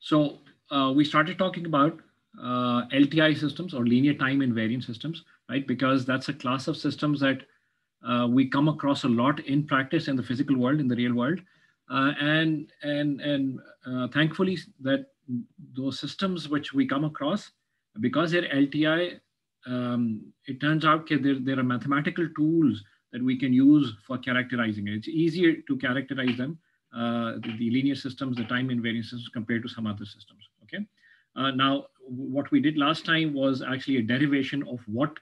So we started talking about LTI systems or linear time invariant systems, right? Because that's a class of systems that we come across a lot in practice in the physical world, in the real world. And thankfully that those systems which we come across, because they're LTI, it turns out that there are mathematical tools that we can use for characterizing it. It's easier to characterize them, the linear systems, the time invariant systems compared to some other systems, okay? Now, what we did last time was actually a derivation of what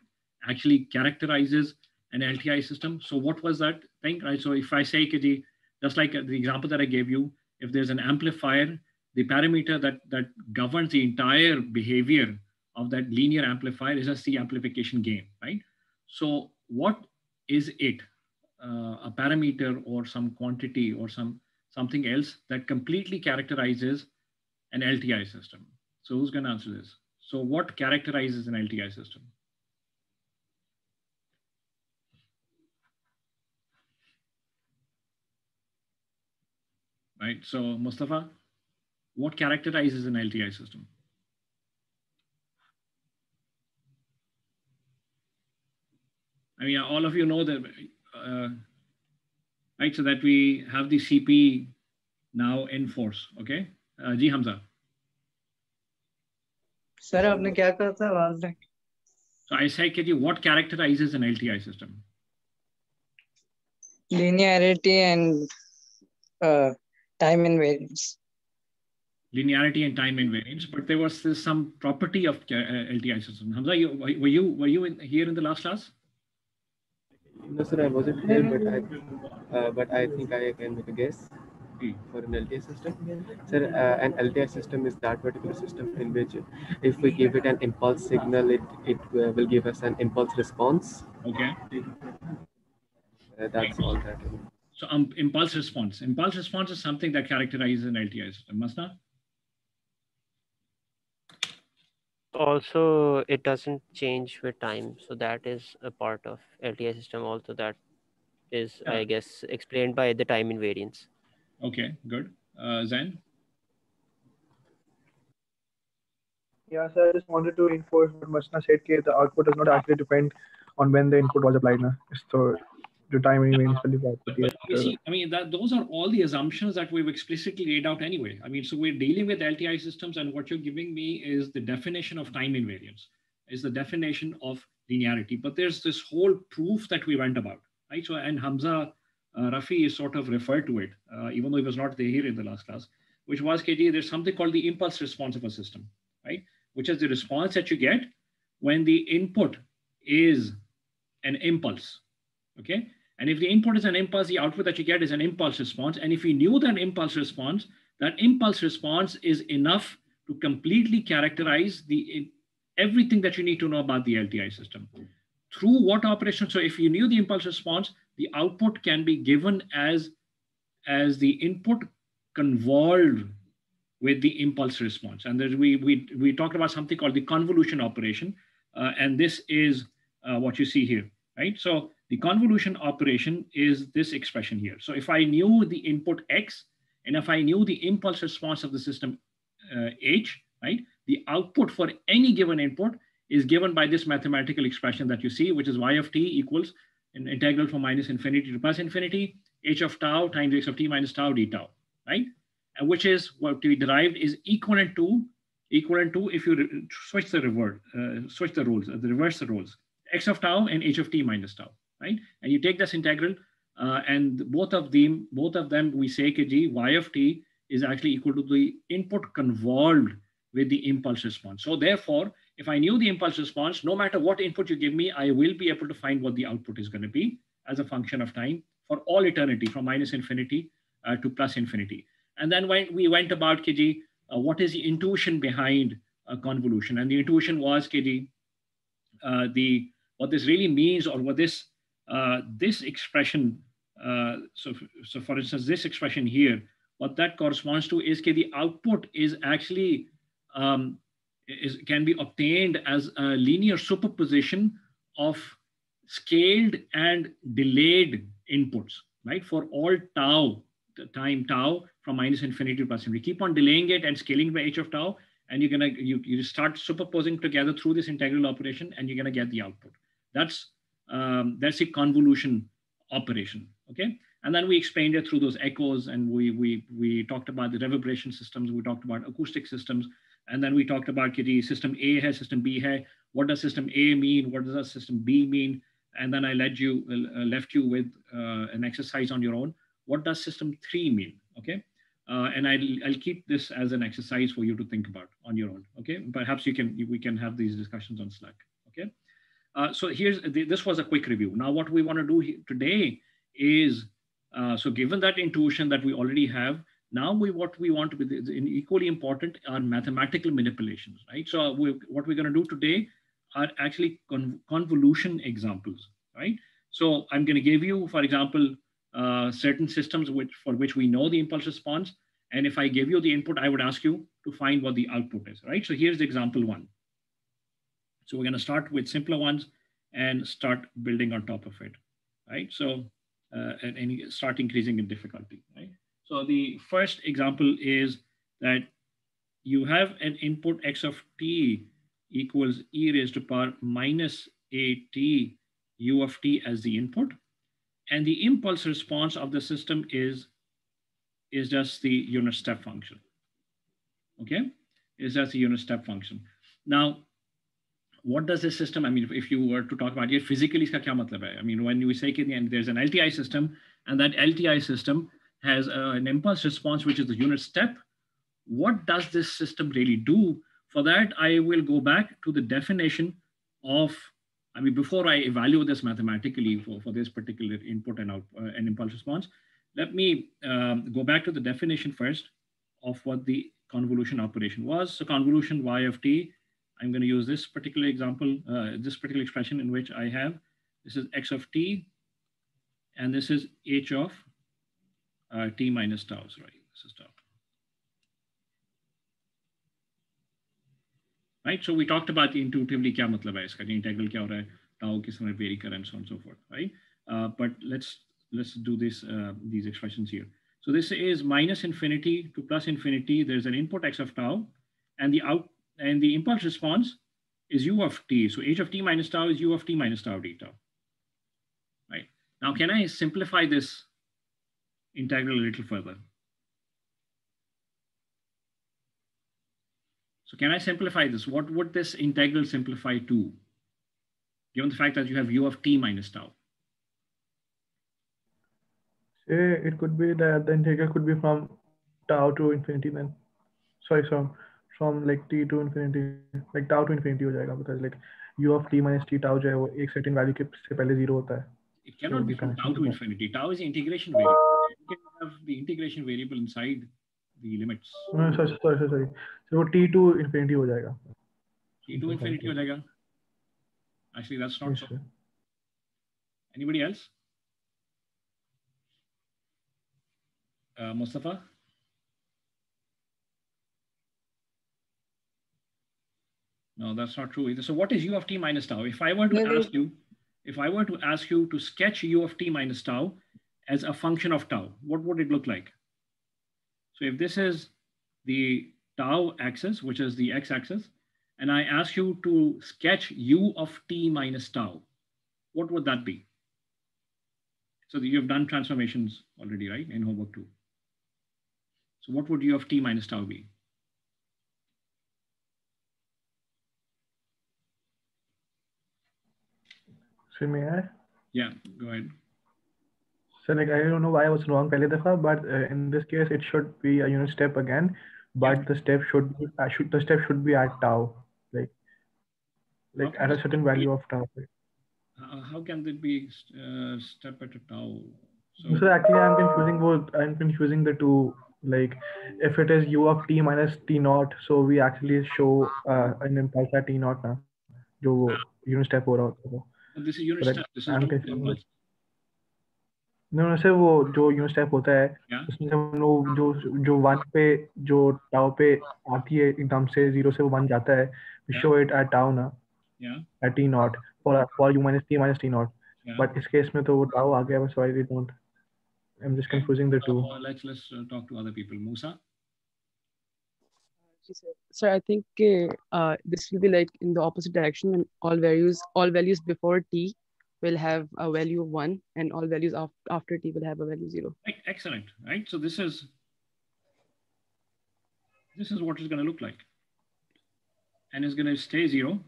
actually characterizes an LTI system. So what was that thing, right? So if I say, Kiji, just like the example that I gave you, if there's an amplifier, the parameter that governs the entire behavior of that linear amplifier is just the amplification gain, right? So what is it? A parameter or some quantity or something else that completely characterizes an LTI system. So who's going to answer this? So what characterizes an LTI system? Right, so Mustafa, what characterizes an LTI system? I mean, all of you know that, right? So that we have the CP now in force, okay? Ji Hamza. Sir, आपने क्या कहा था आवाज में? So I say, Kiji, what characterizes an LTI system? Linearity and time invariance. Linearity and time invariance, but there was some property of LTI system. Hamza, were you here in the last class? No, sir, I wasn't here, but I think I can make a guess for an LTI system. Sir, an LTI system is that particular system in which if we give it an impulse signal, it will give us an impulse response. Okay. That's all that. So impulse response. Impulse response is something that characterizes an LTI system. Masna? Also, it doesn't change with time. So that is a part of LTI system also that is, yeah, I guess, explained by the time invariance. Okay, good. Zen? Yeah, sir, I just wanted to reinforce what Masna said, that the output does not actually depend on when the input was applied. So the time invariance will be property. You see, I mean, those are all the assumptions that we've explicitly laid out anyway. I mean, so we're dealing with LTI systems, and what you're giving me is the definition of time invariance, is the definition of linearity. But there's this whole proof that we went about, right? So, and Hamza Rafi is sort of referred to it, even though he was not there here in the last class, which was, KG, there's something called the impulse response of a system, right? Which is the response that you get when the input is an impulse, okay? And if the input is an impulse, the output that you get is an impulse response. And if you knew that impulse response is enough to completely characterize everything that you need to know about the LTI system. Through what operation? So if you knew the impulse response, the output can be given as the input convolved with the impulse response. And we talked about something called the convolution operation. And this is what you see here, right? So the convolution operation is this expression here. So if I knew the input X, and if I knew the impulse response of the system H, right? The output for any given input is given by this mathematical expression that you see, which is y of t equals an integral from minus infinity to plus infinity, h of tau times x of t minus tau d tau, right? And which is what we derived is equivalent to if you switch the roles, reverse the roles, x of tau and h of t minus tau, right? And you take this integral, and both of them we say kg y of t is actually equal to the input convolved with the impulse response. So therefore, if I knew the impulse response, no matter what input you give me, I will be able to find what the output is going to be as a function of time for all eternity, from minus infinity to plus infinity. And then when we went about, KG, what is the intuition behind convolution? And the intuition was, KG, what this really means, or what this expression, so for instance, this expression here, what that corresponds to is the output is actually can be obtained as a linear superposition of scaled and delayed inputs, right? For all tau time tau from minus infinity to plus infinity. Keep on delaying it and scaling by h of tau, and you start superposing together through this integral operation, and you're gonna get the output. That's a convolution operation. Okay, and then we explained it through those echoes, and we talked about the reverberation systems. We talked about acoustic systems, and then we talked about the system A hai, system B hai. What does system A mean? What does system B mean? And then I left you with an exercise on your own. What does system 3 mean? Okay, and I'll keep this as an exercise for you to think about on your own. Okay, perhaps we can have these discussions on Slack. Okay, so this was a quick review. Now what we want to do today is so given that intuition that we already have, now what we want to be equally important are mathematical manipulations, right? So what we're going to do today are actually convolution examples, right? So I'm going to give you, for example, certain systems for which we know the impulse response. And if I give you the input, I would ask you to find what the output is, right? So here's the example one. So we're going to start with simpler ones and start building on top of it, right? So and start increasing in difficulty, right? So the first example is that you have an input x of t equals e raised to power minus at u of t as the input. And the impulse response of the system is just the unit step function. Okay, is just the unit step function. Now, what does this system, I mean, if you were to talk about it physically, iska kya matlab hai? I mean, when we say there's an LTI system, and that LTI system has an impulse response, which is the unit step. What does this system really do? For that, I will go back to the definition of, I mean, before I evaluate this mathematically for this particular input and impulse response, let me go back to the definition first of what the convolution operation was. So convolution y of t, I'm going to use this particular example, this particular expression in which I have, this is x of t, and this is h of t minus tau, right? This is tau. Right, so we talked about the intuitively kya matlab hai iska, integral kya ho raha hai, tau kis tarah vary kar and so on and so forth, right? But let's do this these expressions here. So this is minus infinity to plus infinity. There's an input x of tau, and the impulse response is u of t. So h of t minus tau is u of t minus tau d tau. Right, now can I simplify this integral a little further? So can I simplify this? What would this integral simplify to, given the fact that you have u of t minus tau? Say it could be that the integral could be from tau to infinity then. Sorry, from like t to infinity, like tau to infinity हो जाएगा, because like u of t minus t tau जो है वो एक certain value के से पहले zero होता है. It cannot be from tau to infinity. Tau is the integration variable. You can have the integration variable inside the limits. No, sorry. So वो t to infinity हो जाएगा. T to infinity हो जाएगा. Actually, that's not so. Anybody else? Mustafa? No, that's not true either. So what is u of t minus tau? If I were to ask you to sketch u of t minus tau as a function of tau, what would it look like? So if this is the tau axis, which is the x-axis, and I ask you to sketch u of t minus tau, what would that be? So you've done transformations already, right, in homework 2. So what would u of t minus tau be? So may I? Yeah, go ahead. So like, I don't know why I was wrong pehle dafa, but in this case it should be a unit step again, but yeah. The step should be at tau, like at a certain value of tau. How can it be step at a tau? So actually I'm confusing the two. Like if it is u of t minus t naught, so we actually show an impulse at t naught na, jo unit step ho raha hota. This is unit step. This is impulse. No, sir, वो जो unit step होता है उसमें हम लोग जो 1 पे जो tau पे आती है एकदम से 0 से वो 1 जाता है, we show it at tau ना, at t naught for u minus t naught. But इस केस में तो वो tau आ गया, so I don't. I'm just confusing the two. Let's talk to other people. Musa? Sir, I think this will be like in the opposite direction, and all values before t will have a value of 1, and all values after t will have a value 0. Right, excellent, right? So this is what it's going to look like. And it's going to stay 0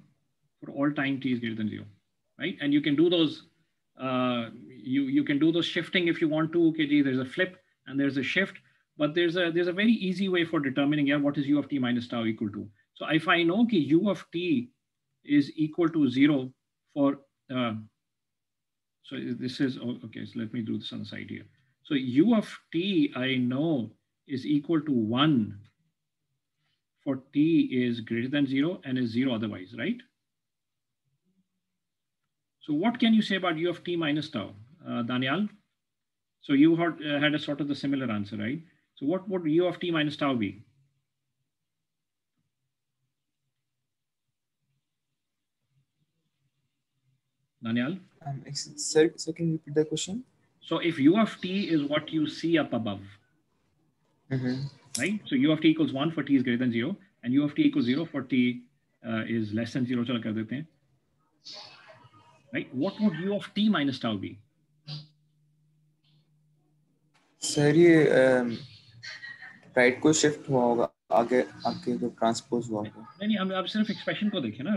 for all time t is greater than 0, right? And you can do those, you can do those shifting if you want to. Okay, there's a flip and there's a shift, but there's a very easy way for determining what is u of t minus tau equal to. So if I know that u of t is equal to 0 for, so this is, okay, so let me do this on the side here. So u of t I know is equal to 1 for t is greater than 0 and is 0 otherwise, right? So what can you say about u of t minus tau, Daniel? So you had a sort of the similar answer, right? So what would u of t minus tau be? Daniel? Sir, can you repeat the question? So if u of t is what you see up above, right? So u of t equals 1 for t is greater than 0, and u of t equals 0 for t is less than 0. Chalo kar dete hain. Right? What would u of t minus tau be? Sir, ये right को shift हुआ होगा आगे आगे तो transpose हुआ होगा. नहीं हम आप सिर्फ एक्सप्रेशन को देखें ना.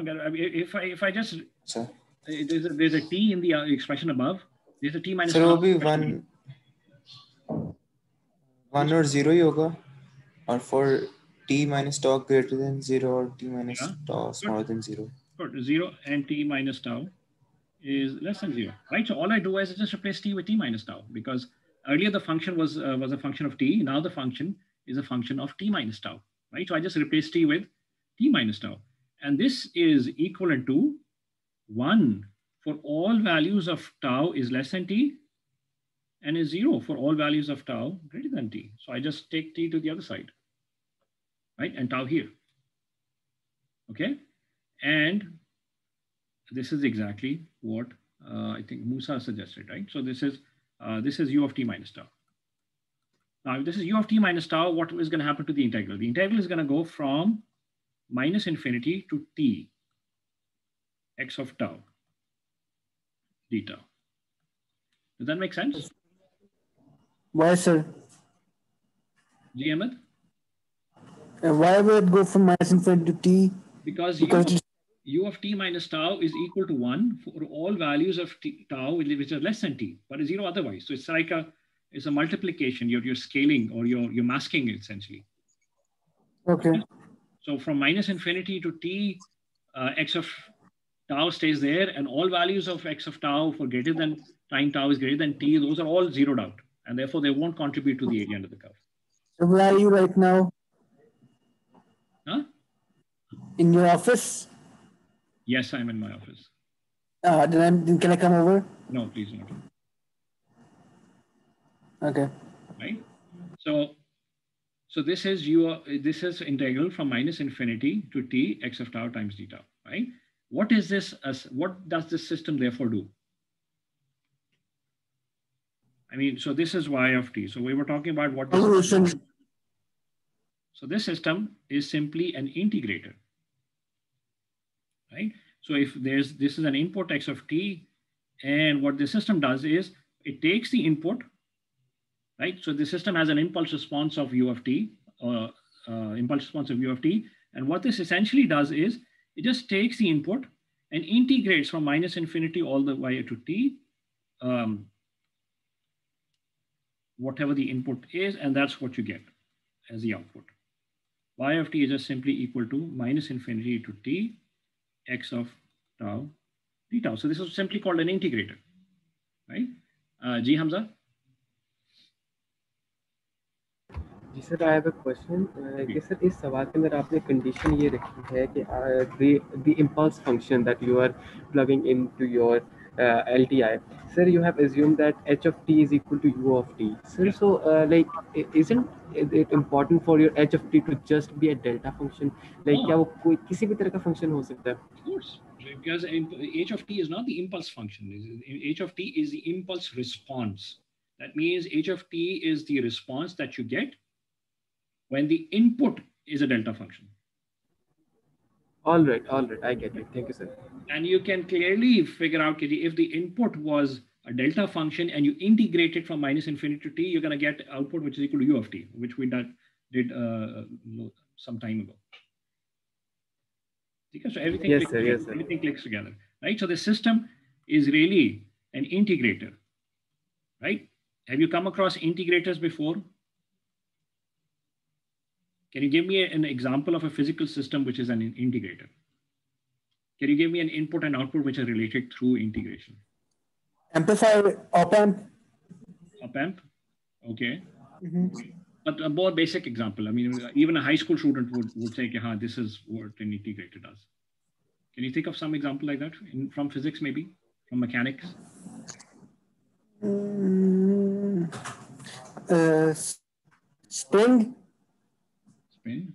If I just there's a t in the expression above, there's a t minus tau. Sir, वो भी 1 और 0 ही होगा. और for t minus tau greater than 0 or t minus tau smaller than 0. 0 and t minus tau is less than 0, right? So all I do is just replace t with t minus tau, because earlier the function was a function of t. Now the function is a function of t minus tau, right? So I just replace t with t minus tau. And this is equivalent to 1 for all values of tau is less than t, and is 0 for all values of tau greater than t. So I just take t to the other side, right? And tau here, okay? And this is exactly what I think Musa suggested, right? So this is u of t minus tau. Now, if this is u of t minus tau, what is going to happen to the integral? The integral is going to go from minus infinity to t x of tau d tau. Does that make sense? Why, sir? G. Ahmed? Why would it go from minus infinity to t? Because u of t minus tau is equal to 1 for all values of tau which are less than t, but is 0 otherwise. So it's like it's a multiplication. You're scaling, or you're masking it essentially. Okay. So from minus infinity to t, x of tau stays there, and all values of x of tau for greater than time tau is greater than t, those are all zeroed out, and therefore they won't contribute to the area under the curve. So where are you right now? Huh? In your office? Yes, I'm in my office. Then can I come over? No, please not. Okay. Right. So this is this is integral from minus infinity to t x of tau times d tau. Right. What is this? What does this system therefore do? I mean, so this is y of t. So we were talking about what. Convolution. So this system is simply an integrator. Right. So if this is an input x of t, and what the system does is it takes the input, right? So the system has an impulse response of u of t, impulse response of u of t. And what this essentially does is it just takes the input and integrates from minus infinity all the way to t, whatever the input is, and that's what you get as the output. Y of t is just simply equal to minus infinity to t, x of tau d tau. So this is simply called an integrator, right? Ji Hamza? जी sir, I have a question कि sir इस सवाल के अंदर आपने condition ये रखी है कि the impulse function that you are plugging into your LTI, sir, you have assumed that h of t is equal to u of t. Sir, so like isn't it important for your h of t to just be a delta function? Like क्या वो कोई किसी भी तरह का function हो सकता है? Of course, because h of t is not the impulse function. H of t is the impulse response. That means h of t is the response that you get when the input is a delta function. All right, I get it. Thank you, sir. And you can clearly figure out if the input was a delta function and you integrate it from minus infinity to t, you're going to get output which is equal to u of t, which we did some time ago. Okay, so everything, Yes, sir. Yes, sir. everything clicks together, right? So the system is really an integrator, right? Have you come across integrators before? Can you give me an example of a physical system which is an integrator? Can you give me an input and output which are related through integration? Amplifier, op-amp. Op-amp, okay. But a more basic example, I mean, even a high school student would say, this is what an integrator does. Can you think of some example like that from physics, maybe from mechanics? Spring. Spring.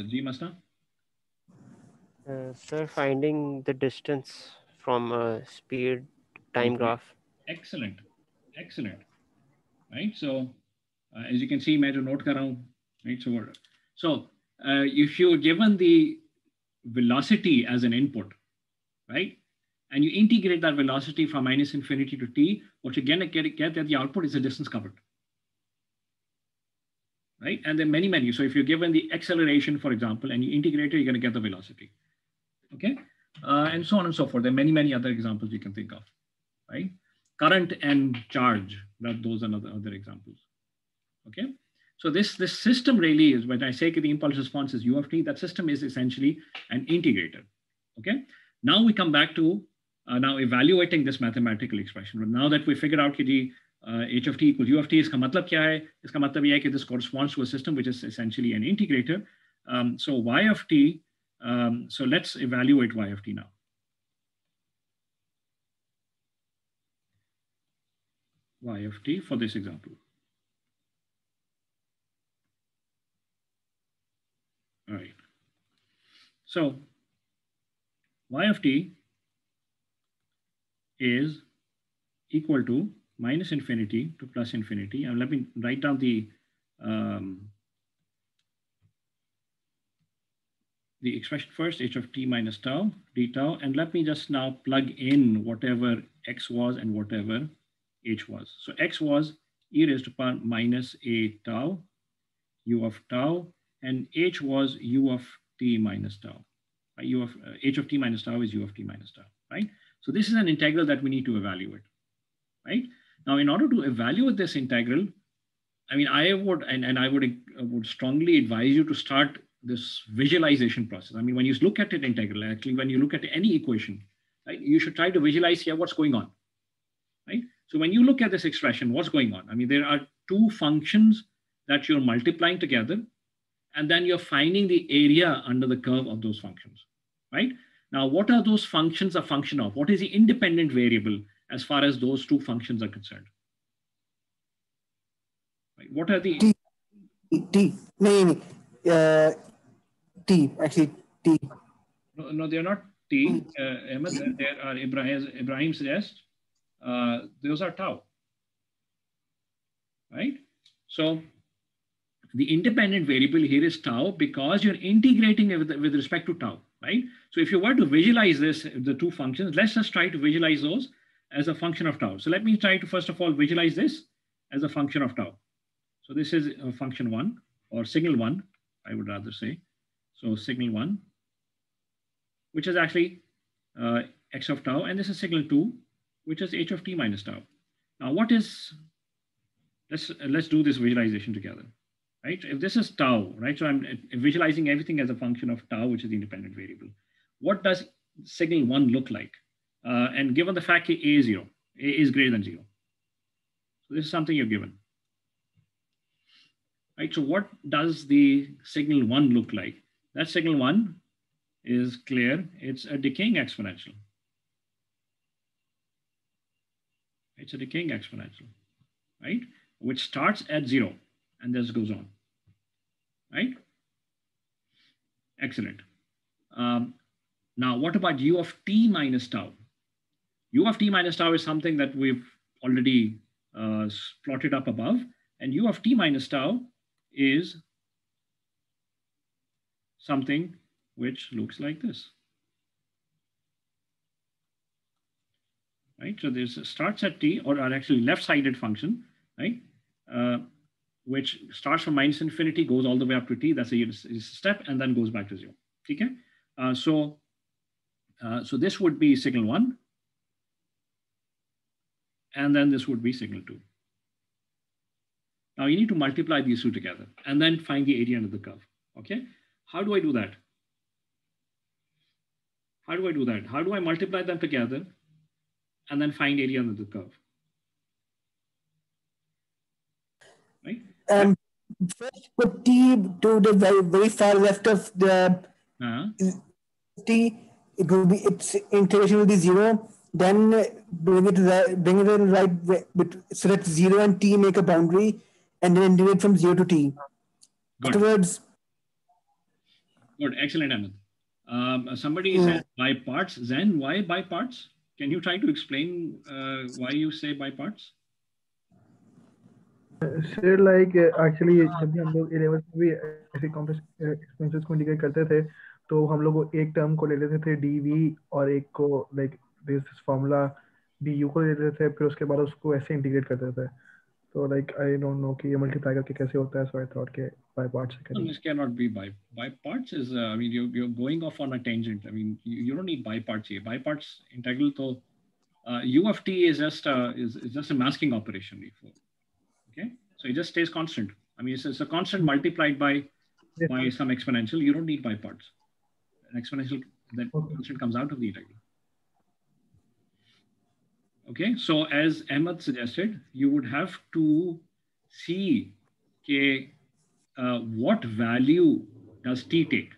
G Master? Sir, finding the distance from a speed time graph. Excellent, excellent. Right, so as you can see, मैं जो note कर रहा हूँ, right? So if you're given the velocity as an input, right, and you integrate that velocity from minus infinity to t, what you're gonna get that the output is the distance covered, right? And then many. So if you're given the acceleration, for example, and you integrate it, you're gonna get the velocity, okay, and so on and so forth. There are many other examples you can think of, right? Current and charge, those are other examples. Okay, so this system really is, when I say the impulse response is u of t, that system is essentially an integrator. Okay, now we come back to now evaluating this mathematical expression. Now that we figured out that h of t equals u of t, iska matlab kya hai? Iska matlab ye hai ki this corresponds to a system which is essentially an integrator. So y of t, so let's evaluate y of t now. Y of t for this example. All right. So y of t is equal to minus infinity to plus infinity. And let me write down the expression first, h of t minus tau, d tau, and let me just now plug in whatever x was and whatever h was. So x was e raised to power minus a tau, u of tau, and h was u of t minus tau. H of t minus tau is u of t minus tau, right? So this is an integral that we need to evaluate, right? Now, in order to evaluate this integral, I mean, I would strongly advise you to start this visualization process. I mean, when you look at an integral, actually, when you look at any equation, right, you should try to visualize here what's going on, right? So when you look at this expression, what's going on? I mean, there are two functions that you're multiplying together, and then you're finding the area under the curve of those functions, right? Now, what are those functions a function of? What is the independent variable as far as those two functions are concerned? Right? What are the... T. T, actually, T. No, they're not T. Ahmed, there are Ibrahim suggests, those are tau, right? So the independent variable here is tau because you're integrating it with respect to tau, right? So if you were to visualize this, the two functions, let's just try to visualize those as a function of tau. So let me try to first of all visualize this as a function of tau. So this is a function 1 or signal 1, I would rather say. So signal 1, which is actually x of tau, and this is signal 2, which is h of t minus tau. Now what is, let's do this visualization together, right? If this is tau, right? So I'm visualizing everything as a function of tau, which is the independent variable. What does signal 1 look like? And given the fact that a is 0, a is greater than 0. So this is something you're given. Right, so what does the signal 1 look like? That signal 1 is clear. It's a decaying exponential. It's a decaying exponential, right? Which starts at 0 and this goes on, right? Excellent. Now, what about u of t minus tau? U of t minus tau is something that we've already plotted up above, and u of t minus tau is something which looks like this. Right, so this starts at t, or are actually left-sided function, right? Which starts from minus infinity, goes all the way up to t. That's a step, and then goes back to 0. Okay. So this would be signal 1, and then this would be signal 2. Now you need to multiply these two together, and then find the area under the curve. Okay. How do I do that? How do I do that? How do I multiply them together and then find area under the curve? Right? First put t to the very, very far left of the t. It will be, its integration will be 0. Then bring it in right so that 0 and t make a boundary, and then integrate from 0 to t. Good. Afterwards. Good, excellent, Ahmed. Somebody said by parts. Zen, why by parts? Can you try to explain why you say by parts? Sir, like actually जब भी हम लोग 11th में भी ऐसे complex expenses को integrate करते थे, तो हम लोग को एक टर्म को ले लेते थे dv और एक को like this formula du को ले लेते थे, फिर उसके बाद उसको ऐसे इंटीग्रेट करते थे. So like I don't know कि ये मल्टीप्लाई करके कैसे होता है, so I thought के by parts से करें. This cannot be by parts. Is I mean you're going off on a tangent. I mean you don't need by parts here. By parts integral to u of t is just a masking operation before. Okay, so it just stays constant. I mean it's a constant multiplied by some exponential. You don't need by parts. An exponential, that constant comes out of the integral. Okay, so as Ahmed suggested, you would have to see what value does t take,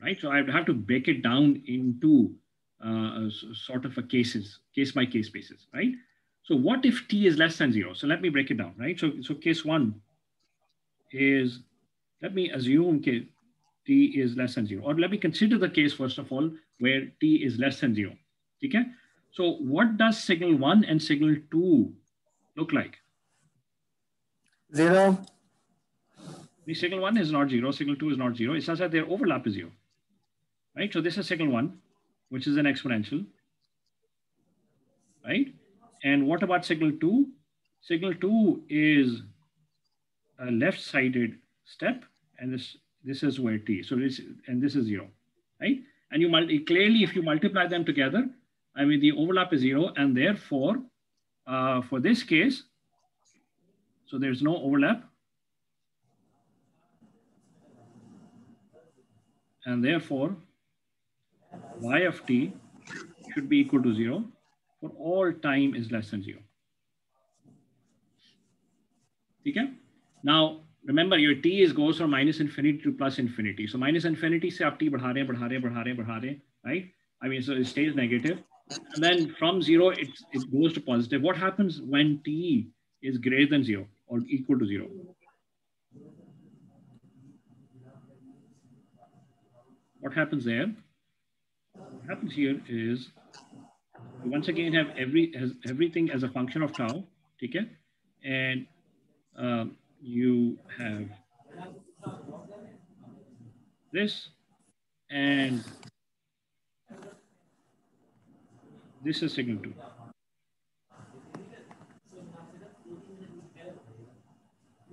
right? So I would have to break it down into sort of a case by case basis, right? So what if t is less than 0? So let me break it down, right? So case 1 is, let me assume t is less than 0, or let me consider the case first of all where t is less than 0. Okay. So what does signal 1 and signal 2 look like? 0. The signal 1 is not 0, signal 2 is not 0. It's just that their overlap is 0. Right? So this is signal 1, which is an exponential. Right? And what about signal 2? Signal 2 is a left-sided step, and this is where t. So this is 0. Right? And you clearly, if you multiply them together, I mean, the overlap is 0, and therefore, for this case, so there's no overlap. And therefore, y of t should be equal to 0 for all time is less than 0. Okay? Now, remember, your t goes from minus infinity to plus infinity. So minus infinity se aap t badha rahe, right? I mean, so it stays negative. And then from 0, it goes to positive. What happens when t is greater than 0 or equal to 0? What happens there? What happens here is, you once again have everything as a function of tau, okay? And you have this, and this is signal 2.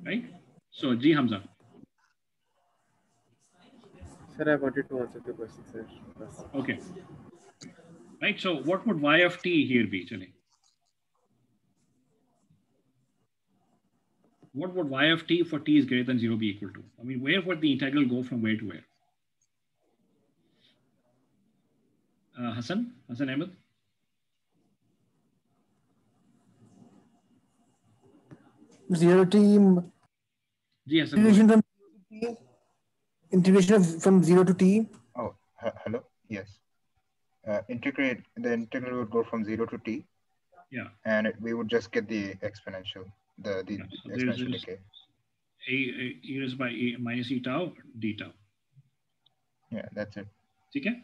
Right? So, Ji Hamza. Sir, I wanted to answer the question, sir. Okay. Right, so what would y of t here be, Chale? What would y of t for t is greater than 0 be equal to? I mean, where would the integral go from where to where? Hassan Ahmed? Zero t. Yes, integration from 0 to t. Oh, hello. Yes. The integral would go from 0 to t. Yeah. And we would just get the exponential, the so exponential decay. E raised by a minus e tau d tau. Yeah, that's it. Okay.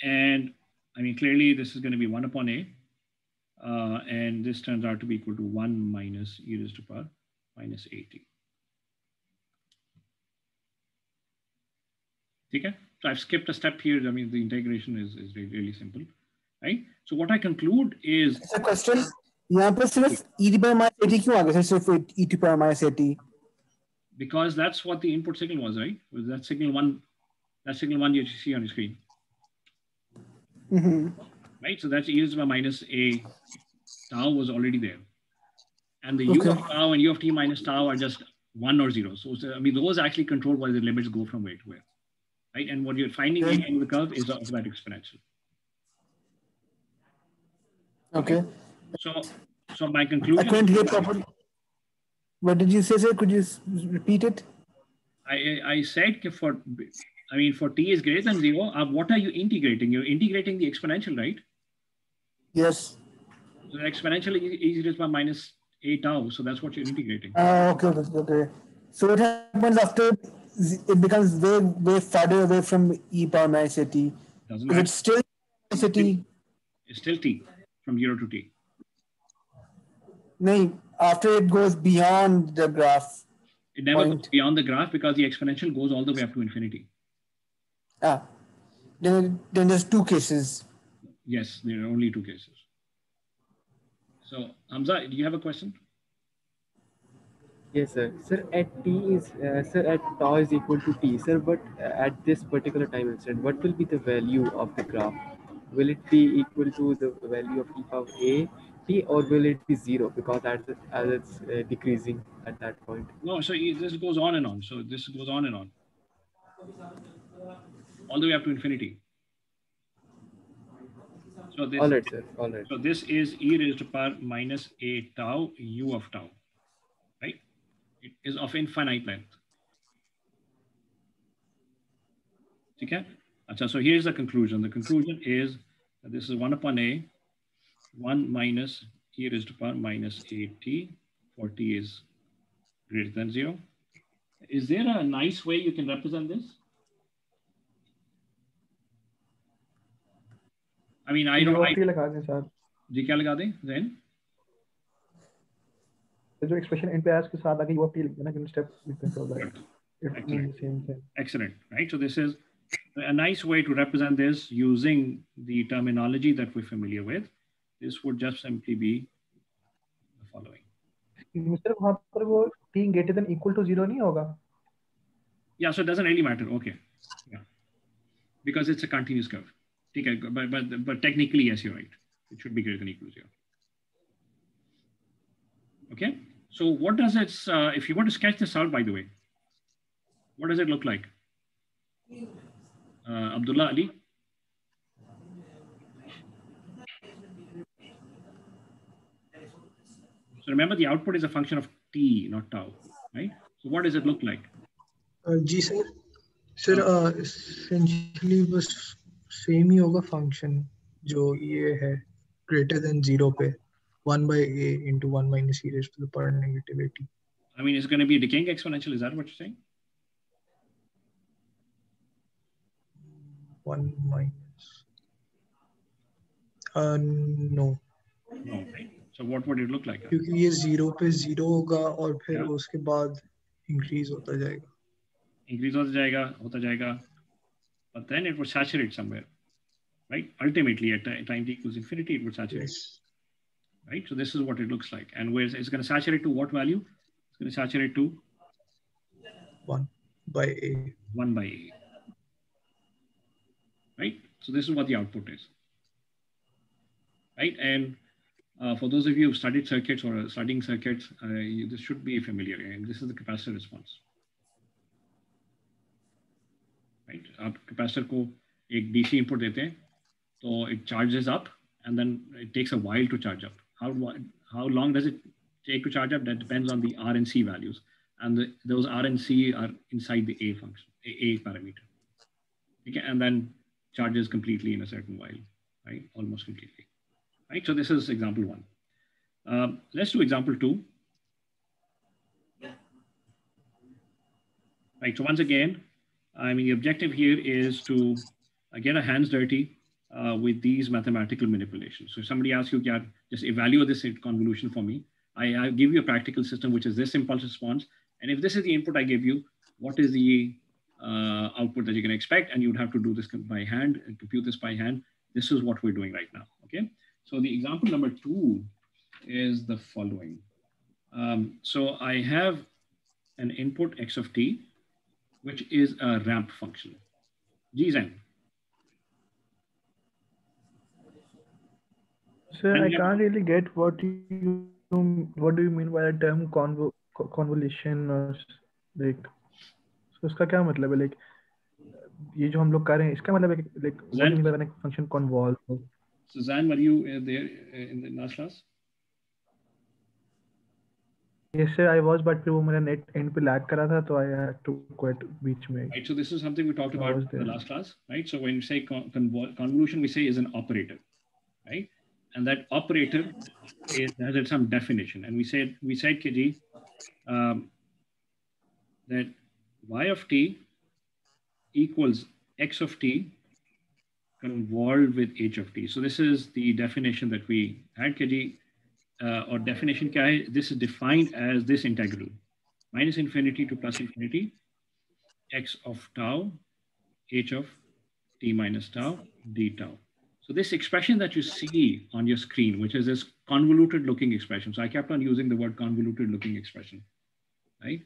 And I mean, clearly this is going to be 1 upon a. And this turns out to be equal to 1 minus e raised to power minus at. Okay? So I've skipped a step here. I mean, the integration is really, really simple, right? So what I conclude is... It's a question. यहाँ पे सिर्फ e to the power minus at क्यों आ गया? सिर्फ e to the power minus at. Because that's what the input signal was, right? Was that signal one you see on the screen. Right? So that's e raised to the power minus a tau was already there. And the u of tau and u of t minus tau are just 1 or 0. So I mean, those actually control where the limits go from where to where. Right? And what you're finding in the curve is the automatic exponential. Okay. So my conclusion... I couldn't hear properly. What did you say, sir? Could you repeat it? I said for t is greater than 0, what are you integrating? You're integrating the exponential, right? Yes. So the exponential is raised by minus a tau. So that's what you're integrating. Okay. So what happens after it becomes way farther away from e power minus at? Doesn't matter. It's still minus at? It's still t, from 0 to t. No, after it goes beyond the graph. It never goes beyond the graph because the exponential goes all the way up to infinity. Then there's two cases. Yes, there are only two cases. So, Hamza, do you have a question? Yes, sir. Sir, at t is at tau is equal to t, sir. But at this particular time instant, what will be the value of the graph? Will it be equal to the value of e power a t, or will it be 0 because as it's decreasing at that point? No, so this goes on and on. So this goes on and on, all the way up to infinity. So this, all right, sir. All right. So this is e raised to power minus a tau u of tau, right? It is of infinite length. Okay? So here's the conclusion. The conclusion is that this is 1 upon a, 1 minus e raised to power minus a t, for t is greater than 0. Is there a nice way you can represent this? I mean, I don't know. जी क्या लगा दें then? जो expression in pairs के साथ आगे u of t लिखते हैं ना, step लिखते हैं so it means the same thing. Excellent, right? So this is a nice way to represent this using the terminology that we're familiar with. This would just simply be the following. Mr. वहाँ पर वो t greater than equal to 0 नहीं होगा? Yeah, so it doesn't really matter. Okay, yeah, because it's a continuous curve. Okay, but technically, yes, you're right. It should be greater than equal to 0. Okay, so what does it, if you want to sketch this out, by the way, what does it look like? Abdullah Ali? So remember, the output is a function of t, not tau, right? So what does it look like? जी sir, sir essentially बस same ही होगा function जो ये है greater than 0 पे 1 by a into 1 minus e raised to the power negative at. I mean, it's going to be a decaying exponential. Is that what you're saying? 1 minus. No. No, right? So what would it look like? क्योंकि ये 0 पे 0 होगा और फिर उसके बाद increase होता जाएगा. Increase होता जाएगा, but then it would saturate somewhere, right? Ultimately, at time t equals infinity, it would saturate. Yes. Right? So this is what it looks like. And where it's going to saturate to what value? It's going to saturate to 1 by a. 1 by a. Right? So this is what the output is. Right? And for those of you who studied circuits or are studying circuits, this should be familiar. And this is the capacitor response. Right? आप capacitor को एक DC input देते हैं, so it charges up and then it takes a while to charge up. How long does it take to charge up? That depends on the R and C values. And those R and C are inside the A function, A parameter. Okay? And then charges completely in a certain while, right? Almost completely. Right? So this is example 1. Let's do example 2. Right, so once again, I mean, the objective here is to get our hands dirty with these mathematical manipulations. So if somebody asks you, yeah, just evaluate this convolution for me. I give you a practical system, which is this impulse response. And if this is the input I give you, what is the output that you can expect? And you'd have to do this by hand and compute this by hand. This is what we're doing right now, okay? So the example number 2 is the following. So I have an input x of t, which is a ramp function. Gzen. Sir, I can't really get what do you mean by the term convolution or like, so इसका क्या मतलब है, like ये जो हम लोग कर रहे हैं इसका मतलब है like what do you mean by when a function convolve? Suzanne, were you there in the last class? Yes sir, I was, but फिर वो मेरा net end पे lag कर रहा था, तो I had to quit बीच में. Right, so this is something we talked about in the last class, right? So when you say convolution, we say is an operator, right? And that operator has some definition. And we said, KG, that y of t equals x of t convolved with h of t. So this is the definition that we had, KG, or definition kya hai? This is defined as this integral, minus infinity to plus infinity, x of tau, h of t minus tau, d tau. So this expression that you see on your screen, which is this convoluted looking expression. So I kept on using the word convoluted looking expression, right?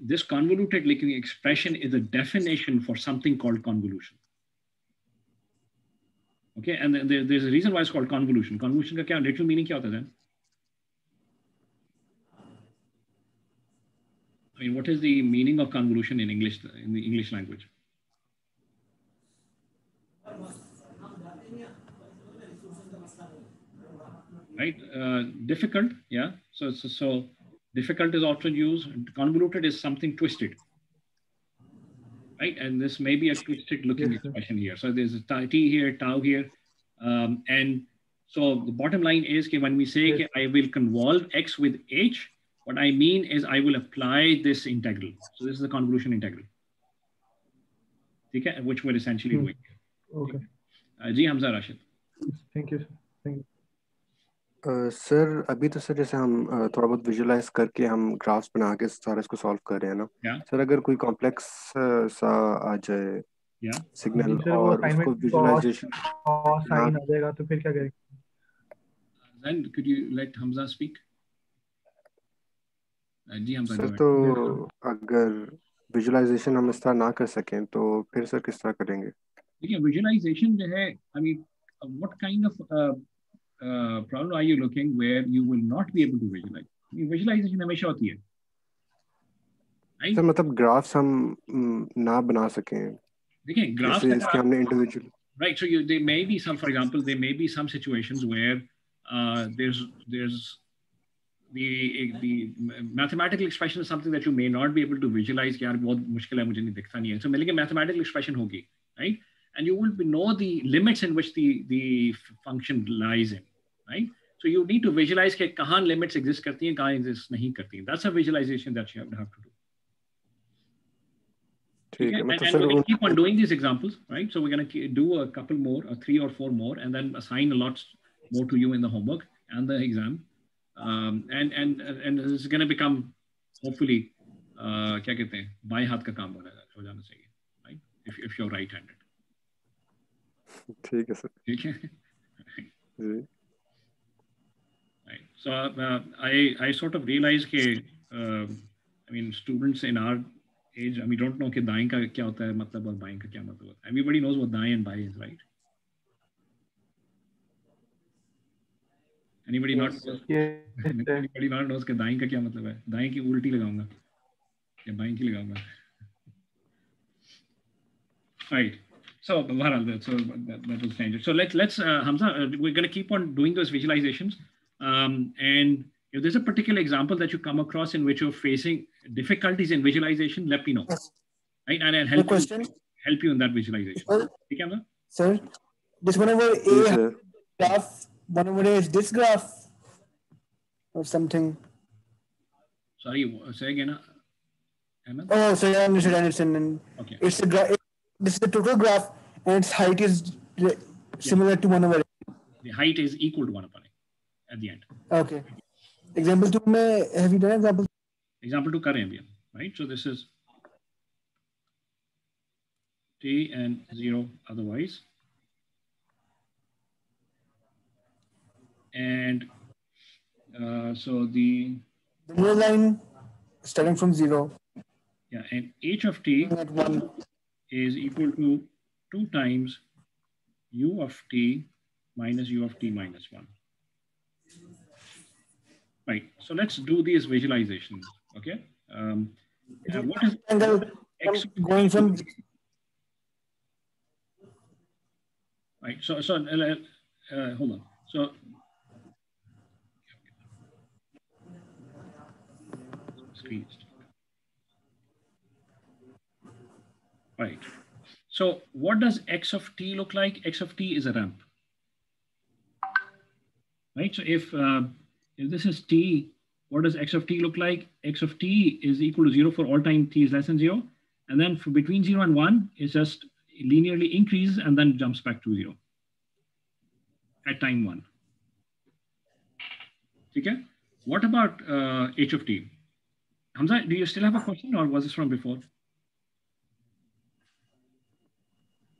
This convoluted looking expression is a definition for something called convolution. Okay, and there's a reason why it's called convolution. Convolution ka kya literal meaning kya hota hai then? I mean, what is the meaning of convolution in English, in the English language? Right, difficult, yeah. So difficult is often used. Convoluted is something twisted, right? And this may be a twisted looking expression here. So there's a t here, tau here, and so the bottom line is that when we say I will convolve x with h, what I mean is I will apply this integral. So this is the convolution integral, okay, which we're essentially doing. Okay. Ji Hamza Rashid. Thank you. Thank you. Sir अभी तो sir जैसे हम थोड़ा बहुत visualise करके हम graphs बना के सारा इसको सॉल्व कर रहे हैं ना सर, अगर कोई कॉम्प्लेक्स सा आ जाए सिग्नल और उसको विजुलाइजेशन साइन आ जाएगा तो फिर क्या करेंगे? Then could you let Hamza speak? जी Hamza. सर तो अगर विजुलाइजेशन हम इस तरह ना कर सकें तो फिर सर किस तरह करेंगे? देखिए विजुलाइजेशन जो है, I mean, what kind of problem are you looking where you will not be able to visualize? I mean, visualization हमेशा होती है, right? सर मतलब ग्राफ्स हम ना बना सकें. देखिए ग्राफ्स इसके हमने individual, right? So there may be some, for example, there may be some situations where there's the mathematical expression is something that you may not be able to visualize. कि यार बहुत मुश्किल है, मुझे नहीं दिखता नहीं है. So लेकिन mathematical expression होगी, right? And you will know the limits in which the function lies in, right? So you need to visualize कि कहाँ limits exist करती हैं, कहाँ exist नहीं करती हैं. That's a visualization that you have to do. Okay? And we're going to keep on doing these examples, right? So we're going to do a couple more, 3 or 4 more, and then assign a lot more to you in the homework and the exam. And it's going to become, hopefully, क्या कहते हैं, बाएं हाथ का काम हो जाना चाहिए, right? If you're right-handed. ठीक है सर. ठीक है. जी. Right. So I sort of realized कि I mean students in our age, I mean, don't know कि दाएं का क्या होता है मतलब और बाएं का क्या मतलब होता है. Everybody knows what दाएं and बाएं is, right? Anybody not knows? Anybody not knows कि दाएं का क्या मतलब है? दाएं की उल्टी लगाऊंगा या बाएं की लगाऊंगा. Right. So that was changed. So let's Hamza, we're going to keep on doing those visualizations, and if there's a particular example that you come across in which you're facing difficulties in visualization, let me know, right? And I'll help you in that visualization. Okay, Hamza? Sir, this one over A graph, one over A is this graph or something. Sorry, say again. Oh, sorry, I understand. Okay. It's a graph. This is the total graph, and its height is similar to 1 over a. The height is equal to 1 upon a at the end. Okay. Example 2 में have you done example? Example 2 करें अभी, right? So this is t and 0 otherwise. And so the new line starting from 0. Yeah, and h of t at 1 is equal to 2 times u of t minus u of t minus 1. Right, so let's do these visualizations, okay? What is x going from... Right, so hold on. So screen is right. So what does x of t look like? X of t is a ramp. Right, so if this is t, what does x of t look like? X of t is equal to 0 for all time t is less than 0. And then for between 0 and 1, it just linearly increases and then jumps back to 0 at time 1. Okay? What about h of t? Hamza, do you still have a question or was this from before?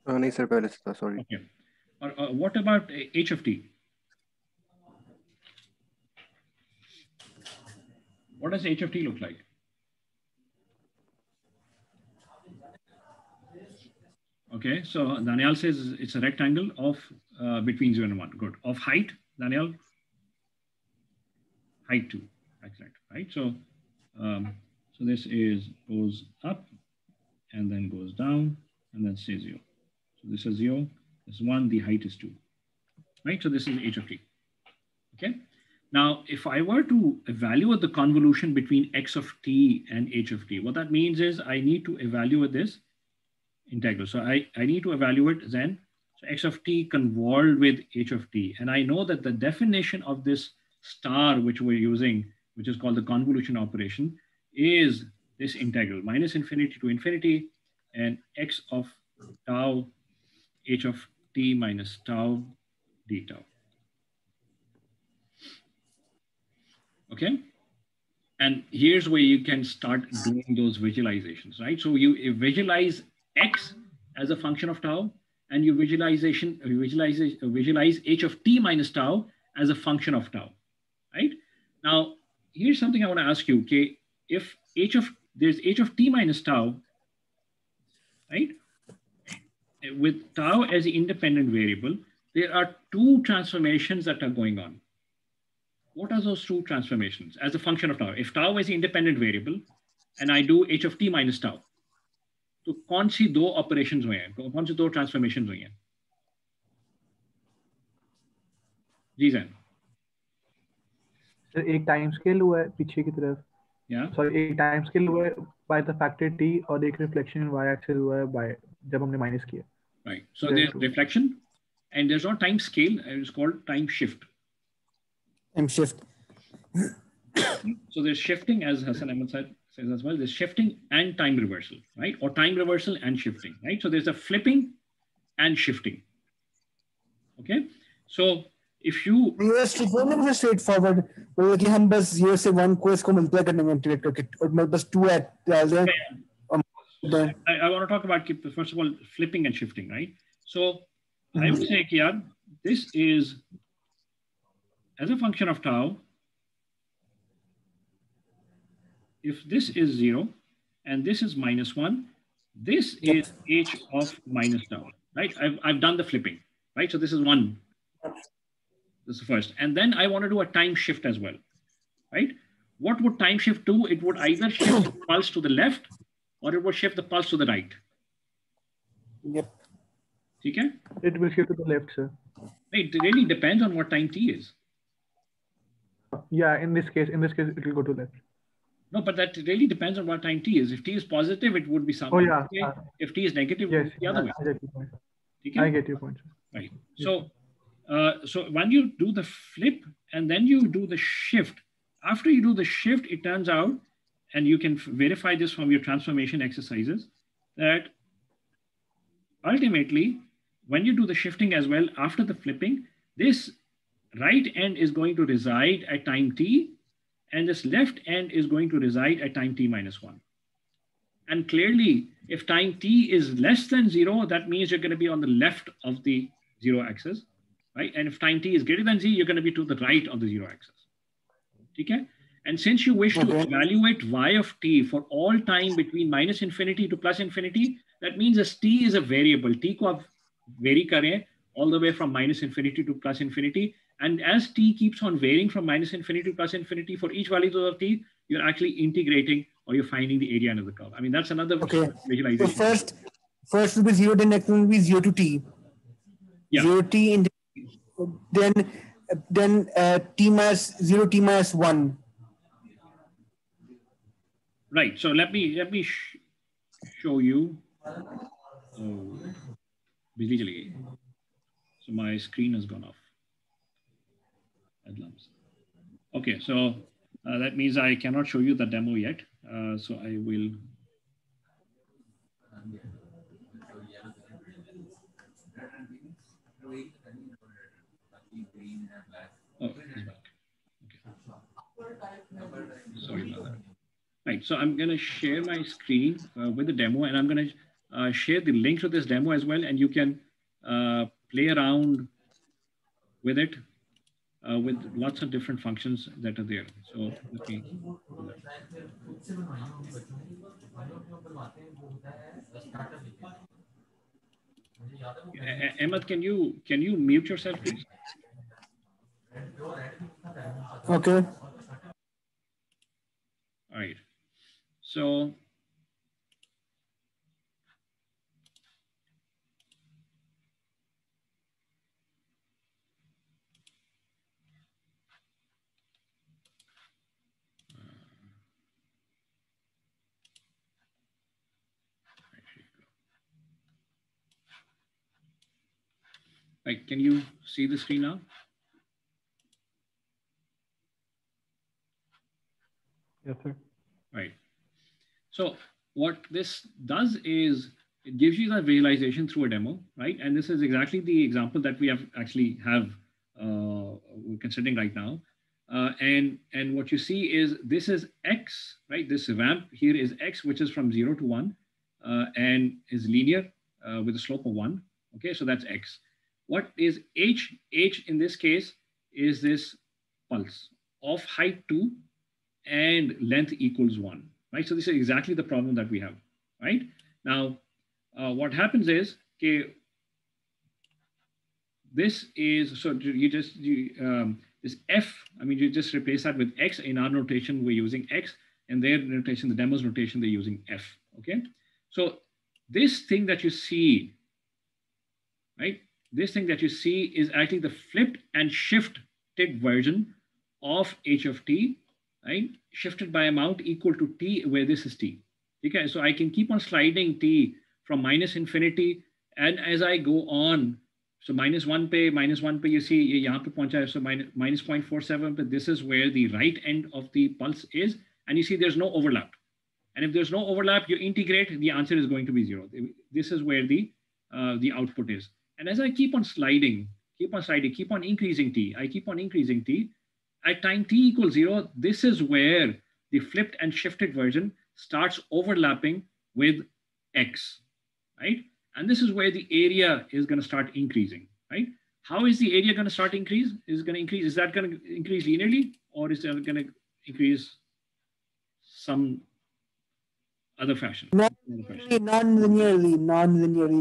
No, sir, sorry. Okay. What about h of t? What does h of t look like? Okay, so Daniel says it's a rectangle of between 0 and 1. Good. Of height, Daniel? Height 2. Excellent. Right. So, so this goes up and then goes down and then stays 0. So this is 0. This is 1. The height is 2. Right. So this is h of t. Okay. Now, if I were to evaluate the convolution between x of t and h of t, what that means is I need to evaluate this integral. So I need to evaluate then so x of t convolved with h of t. And I know that the definition of this star, which we're using, which is called the convolution operation, is this integral minus infinity to infinity and x of tau h of t minus tau d tau. Okay. And here's where you can start doing those visualizations, right? So you visualize x as a function of tau, and you visualize h of t minus tau as a function of tau, right? Now, here's something I want to ask you, okay? If there's h of t minus tau, right? With tau as the independent variable, there are two transformations that are going on. What are those two transformations as a function of tau? If tau is the independent variable and I do h of t minus tau, तो कौन सी दो operations हुए हैं, कौन सी दो transformations हुई हैं? जी sir, एक टाइम स्केल हुआ है पीछे की तरफ, सॉरी एक टाइम स्केल हुआ है बाय द फैक्टर t और एक रिफ्लेक्शन y एक्सिस हुआ है बाय जब हमने माइनस किया. Right. So there's reflection and there's no time scale. It's called time shift. Time shift. So there's shifting, as Hassan Ahmed says as well. There's shifting and time reversal, right? Or time reversal and shifting, right? So there's a flipping and shifting. Okay. So if you is straightforward, well, कि हम बस 0 से 1 को इसको multiply करेंगे integrate करके और मैं बस 2 ऐड डाल दें. I want to talk about, first of all, flipping and shifting, right? So I would say, Kian, this is as a function of tau. If this is 0 and this is minus 1, this is h of minus tau, right? I've done the flipping, right? So this is 1. This is first. And then I want to do a time shift as well, right? What would time shift do? It would either shift the pulse to the left or it will shift the pulse to the right. Yep. Okay? It will shift to the left, sir. It really depends on what time t is. Yeah, in this case, it will go to left. No, but that really depends on what time t is. If t is positive, it would be something. Oh, yeah. Okay? If t is negative, yes, it would be the other way. I get your point. Okay? I get your point, sir. Right. Yes. So when you do the flip and then you do the shift, after you do the shift, it turns out, and you can verify this from your transformation exercises, that ultimately when you do the shifting as well, after the flipping, this right end is going to reside at time t, and this left end is going to reside at time t minus 1. And clearly, if time t is less than 0, that means you're going to be on the left of the 0 axis, right? And if time t is greater than z, you're going to be to the right of the 0 axis. Okay? And since you wish to evaluate y of t for all time between minus infinity to plus infinity, that means as t is a variable, t ko aap vary kare all the way from minus infinity to plus infinity. And as t keeps on varying from minus infinity to plus infinity, for each value of t, you're actually integrating or you're finding the area under the curve. I mean, that's another visualization. So first will be 0, then next one will be 0 to t. Yeah. 0 t, and then t minus 0 t minus 1. Right. So let me show you. So my screen has gone off at LUMS. Okay, so that means I cannot show you the demo yet. So I will. Oh, it's back. Okay. Sorry about that. Right, so I'm going to share my screen with the demo, and I'm going to share the link to this demo as well, and you can play around with it with lots of different functions that are there. So let me do that. Ahmed, can you mute yourself, please? Okay. All right. So right, can you see the screen now? Yes, sir. Right. So what this does is it gives you that visualization through a demo, right? And this is exactly the example that we have we're considering right now. And what you see is this is X, right? This ramp here is X, which is from 0 to 1 and is linear with a slope of 1. Okay, so that's X. What is H? H in this case is this pulse of height 2 and length equals 1, right? So this is exactly the problem that we have, right? Now, what happens is, okay, this is, so this F, I mean, you just replace that with X. In our notation, we're using X, and their notation, the demo's notation, they're using F, okay? So this thing that you see, right? This thing that you see is actually the flipped and shifted version of H of t, right? Shifted by amount equal to t, where this is t. Okay, so I can keep on sliding t from minus infinity, and as I go on, so minus 1 pe, you see, yahan pe pahuncha hai, so minus 0.47, but this is where the right end of the pulse is, and you see there's no overlap. And if there's no overlap, you integrate, the answer is going to be 0. This is where the output is. And as I keep on sliding, keep on increasing t, I keep on increasing t, at time t equals 0, this is where the flipped and shifted version starts overlapping with X, right? And this is where the area is going to start increasing, right? How is the area going to start increase? Is that going to increase linearly, or is it going to increase some other fashion? Non-linearly,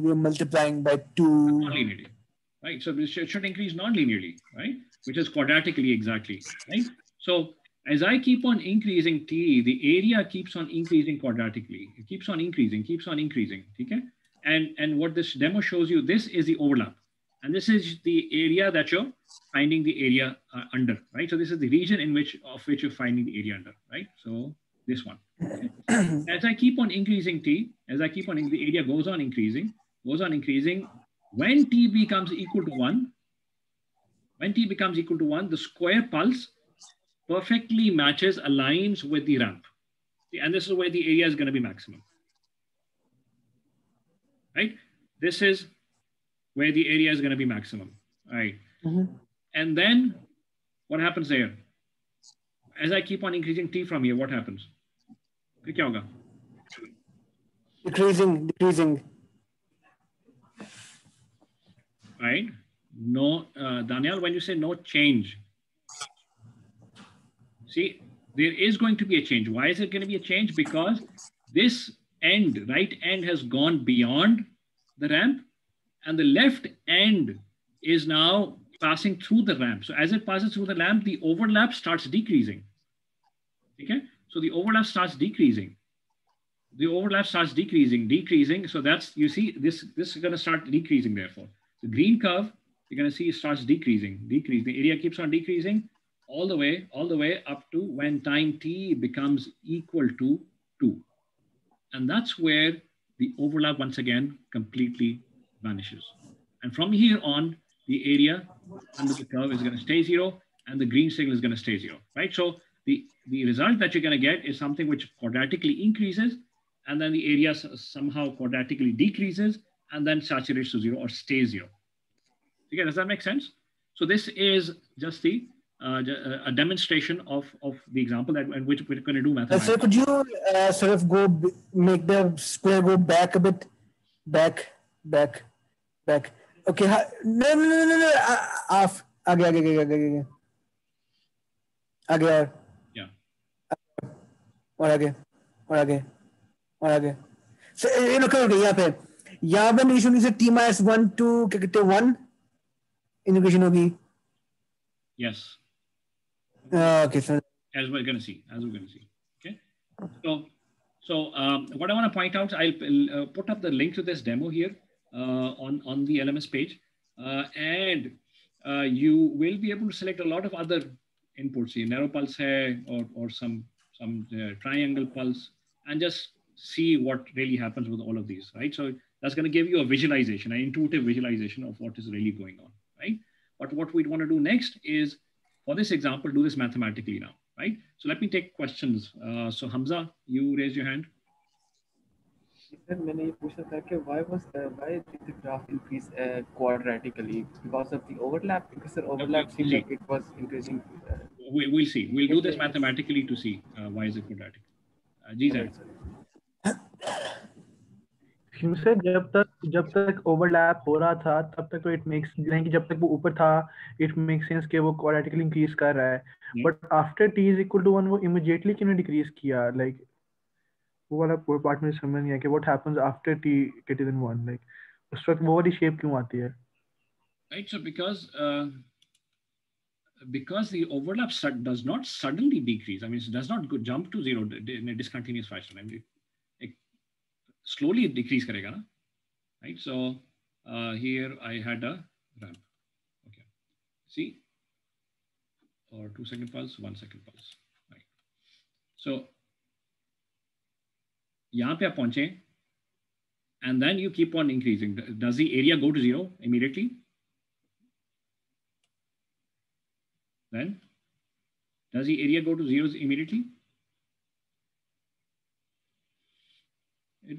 we're multiplying by 2. Non-linearly, right? So it should increase non-linearly, right? Which is quadratically exactly, right? So as I keep on increasing t, the area keeps on increasing quadratically. It keeps on increasing, okay? And what this demo shows you, this is the overlap. And this is the area that you're finding the area under, right? So this is the region in which you're finding the area under, right? So this one. Okay? As I keep on increasing t, the area goes on increasing. When t becomes equal to 1, the square pulse perfectly aligns with the ramp. And this is where the area is going to be maximum. Right? This is where the area is going to be maximum, right? And then what happens there? As I keep on increasing t from here, what happens? फिर क्या होगा? Decreasing. Right? No, Daniel, when you say no change, see, there is going to be a change. Why is it going to be a change? Because this end, right end, has gone beyond the ramp, and the left end is now passing through the ramp. So as it passes through the ramp, the overlap starts decreasing. Okay? So the overlap starts decreasing. The overlap starts decreasing. So that's, you see, this is going to start decreasing, therefore. The green curve, you're going to see it starts decreasing. The area keeps on decreasing all the way up to when time t becomes equal to 2. And that's where the overlap once again completely vanishes. And from here on, the area under the curve is going to stay 0, and the green signal is going to stay 0, right? So the result that you're going to get is something which quadratically increases, and then the area somehow quadratically decreases, and then saturates to 0 or stays 0. Okay, does that make sense? So this is just a demonstration of the example that in which we're going to do mathematics. So could you sort of make the square go back a bit, back. Okay, no. Off. आगे. Yeah. और आगे. So करोगे यहाँ पे negation से t minus 1 to क्या कहते हैं 1 इंटीग्रेशन होगी. Yes. Okay, so as we're going to see. Okay. So what I want to point out, I'll put up the link to this demo here on the LMS page, and you will be able to select a lot of other inputs here, narrow pulse hai, or some triangle pulse, and just see what really happens with all of these, right? So that's going to give you a visualization, an intuitive visualization of what is really going on, right? But what we'd want to do next is, for this example, do this mathematically now, right? So let me take questions. So Hamza, you raise your hand. Sir, मैंने ये पूछा था कि why did the graph increase quadratically? Because of the overlap? Because the overlap seemed like it was increasing. We'll see. We'll do this mathematically to see why is it quadratic. Ji sir. से जब तक overlap हो रहा था तब तक तो it makes नहीं कि जब तक वो ऊपर था इट मेक्स सेंस कि वो क्वाड्रेटिकली इंक्रीज कर रहा है, but after t is equal to 1 वो इमीडिएटली क्यों डिक्रीज किया? लाइक वो वाला पार्ट में समझ नहीं आया कि what happens after t greater than 1, like उस वक्त वो वाली शेप क्यों आती है? Right, so because the overlap does not suddenly decrease. I mean, it does not jump to 0 in a discontinuous fashion. I mean, slowly it decrease karega, na? Right? So here I had a ramp. Okay. See? Or 2 second pulse, 1 second pulse. Right. So yahan pe aap pahunche, and then you keep on increasing. Does the area go to 0 immediately? Then does the area go to 0 immediately?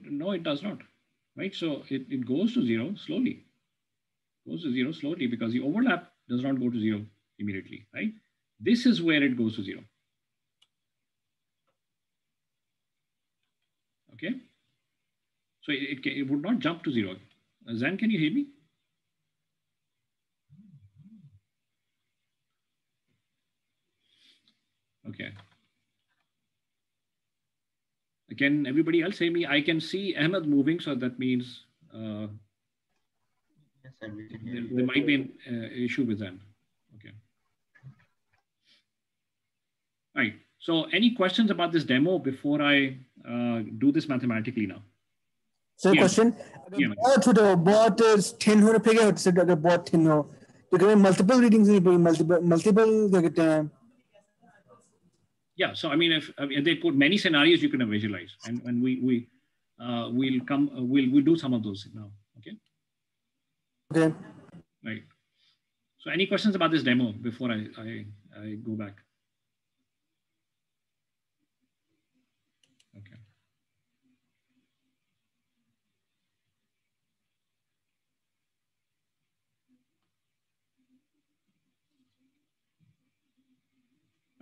No, it does not, right? So it goes to 0 slowly. Goes to 0 slowly because the overlap does not go to 0 immediately, right? This is where it goes to 0. Okay? So it would not jump to 0. Zan, can you hear me? Okay. Can everybody else hear me? I can see Ahmed moving, so that means yes, sir, we can hear there might be an issue with them. Okay. Right. So any questions about this demo before I do this mathematically now? So question, बहुत thin होने पे क्या होता है? अगर बहुत thin हो, तो क्या multiple readings नहीं पड़ी, multiple क्या कहते हैं? Yeah, so I mean, if they put many scenarios, you can visualize, and we'll do some of those now. Okay. Okay. Right. So, any questions about this demo before I go back? Okay.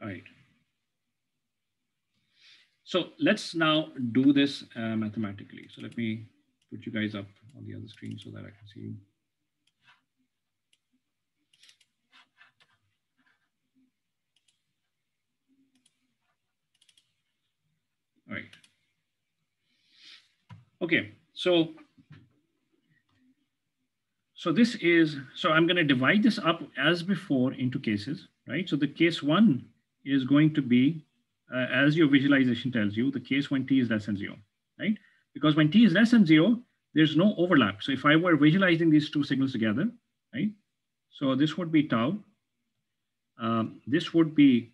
All right. So let's now do this mathematically. So let me put you guys up on the other screen so that I can see you. All right. Okay, so this is, so I'm going to divide this up as before into cases, right? So the case one is going to be, as your visualization tells you, the case when t is less than 0, right? Because when t is less than 0, there's no overlap. So if I were visualizing these two signals together, right? So this would be tau. This would be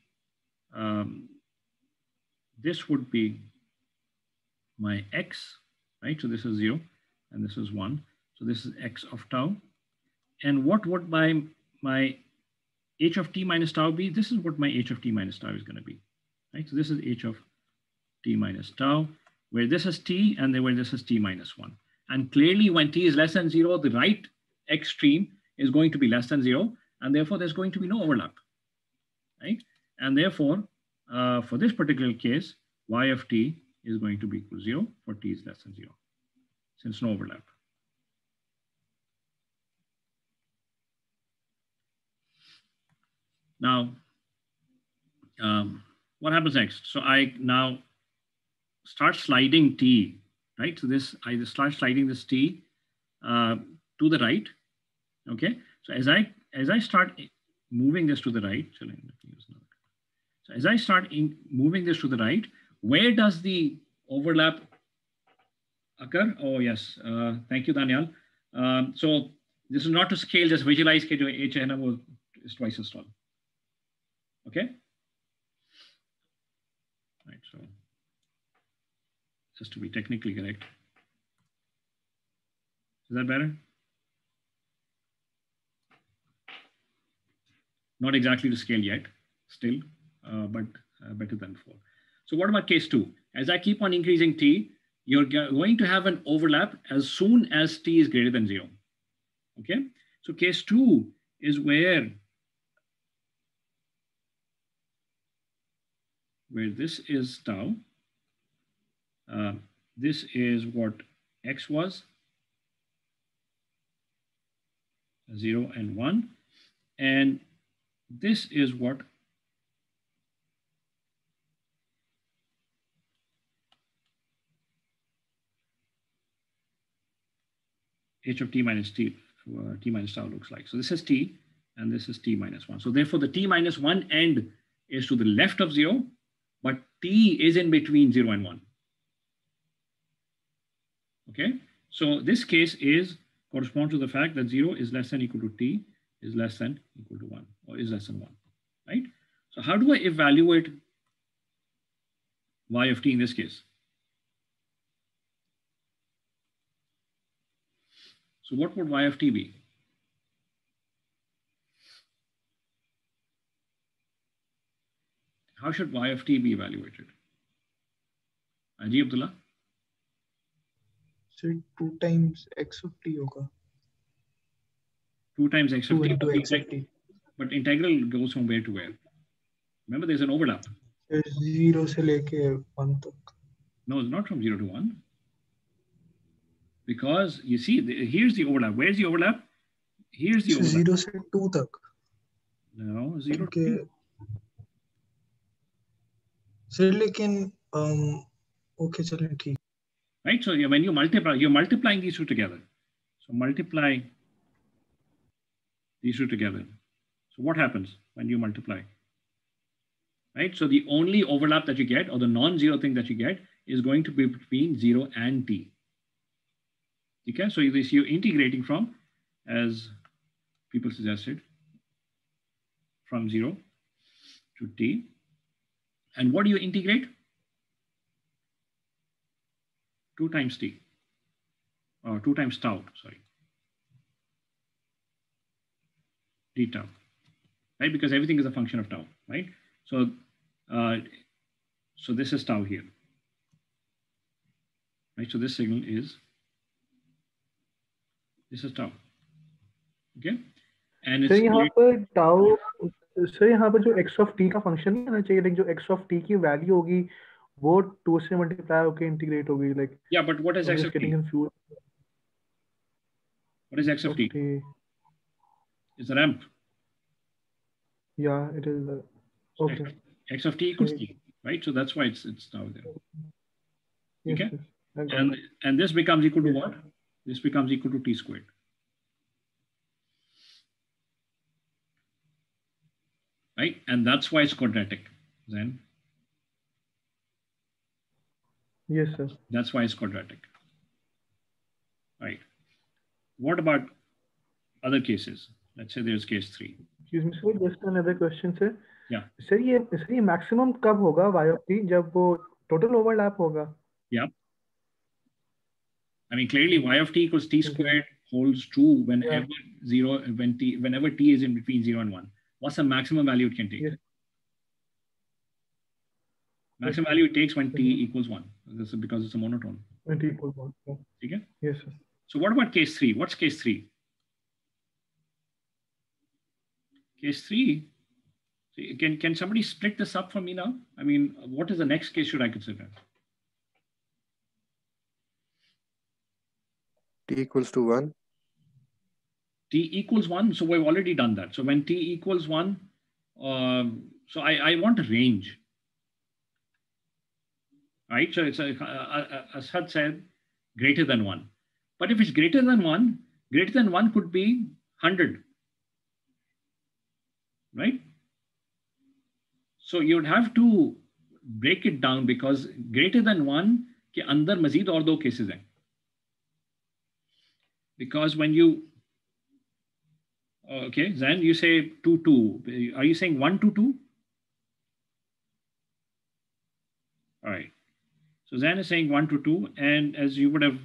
my x, right? So this is 0 and this is 1. So this is x of tau. And what would my h of t minus tau be? This is what my h of t minus tau is going to be, right? So this is h of t minus tau, where this is t and then where this is t minus 1. And clearly when t is less than 0, the right extreme is going to be less than 0, and therefore there's going to be no overlap, right? And therefore, for this particular case, y of t is going to be equal to 0 for t is less than 0, since no overlap. Now, what happens next? So I now start sliding t, right? So this, I just start sliding this t to the right, okay? So as I start moving this to the right, so as I start moving this to the right, where does the overlap occur? Oh yes, thank you, Daniel. So this is not to scale, just visualize k to h n is twice as tall. Okay. Right. So just to be technically correct. Is that better? Not exactly to scale yet, still, but better than before. So what about case 2? As I keep on increasing t, you're going to have an overlap as soon as t is greater than 0. Okay. So case 2 is where this is tau. This is what x was, 0 and 1. And this is what h of t minus t, t minus tau looks like. So this is t, and this is t minus 1. So therefore, the t minus 1 end is to the left of 0, but t is in between 0 and 1. Okay, so this case corresponds to the fact that 0 is less than equal to t is less than equal to 1, or is less than 1, right? So how do I evaluate y of t in this case? So what would y of t be? How should y of t be evaluated? Aji Abdullah? So 2 times x of t hoga. 2 times x of 2 t. into x of t. But integral goes from where to where? Remember, there's an overlap. 0 se leke 1 tak. No, it's not from 0 to 1. Because you see, here's the overlap. Where's the overlap? Here's the overlap. 0 se 2 tak. No, 0 okay. to 2. Sir, lekin okay, chalo theek. Right, so when you multiply, you're multiplying these two together. So multiply these two together. So what happens when you multiply? Right, so the only overlap that you get, or the non-zero thing that you get, is going to be between 0 and t. Okay, so you're integrating from, as people suggested, from 0 to t. And what do you integrate? 2 times t, or 2 times tau, sorry. D tau, right? Because everything is a function of tau, right? So, so this is tau here, right? So this signal is, this is tau, okay? And it's so यहाँ पर tau sir यहाँ पर जो x of t का function नहीं आना चाहिए, like जो x of t की वैल्यू होगी वो 2 से मल्टीप्लाई होके इंटीग्रेट होगी, like Yeah, but what is I'm x just of t? getting confused. What is x of t? It's a ramp. Yeah, it is. Okay. X of t equals t, right? So that's why it's now there. Yes, Okay. yes. And this becomes equal to what? This becomes equal to t squared. Right? And that's why it's quadratic then. Yes, sir. That's why it's quadratic. Right. What about other cases? Let's say there's case 3. Excuse me, sir. Just another question, sir. Yeah. Sir, ये maximum कब होगा y of t जब वो total overlap होगा? Yeah. I mean, clearly y of t equals t squared holds true whenever whenever t is in between 0 and 1. What's the maximum value it can take? Yes. Maximum value it takes when t equals 1. This is because it's a monotone. When t equals 1. Okay? Yes, sir. So what about case 3? What's case 3? Case 3, can somebody split this up for me now? I mean, what is the next case should I consider? T equals to 1. T equals 1. So we've already done that. So when t equals 1, so I want a range. Right? So it's as Had said, greater than 1. But if it's greater than 1 could be 100. Right? So you would have to break it down because greater than 1 के अंदर मजीद और 2 cases हैं. Because when you, okay, then you say 2, 2. Are you saying 1 to 2? All right. So Zan is saying 1 to 2. And as you would have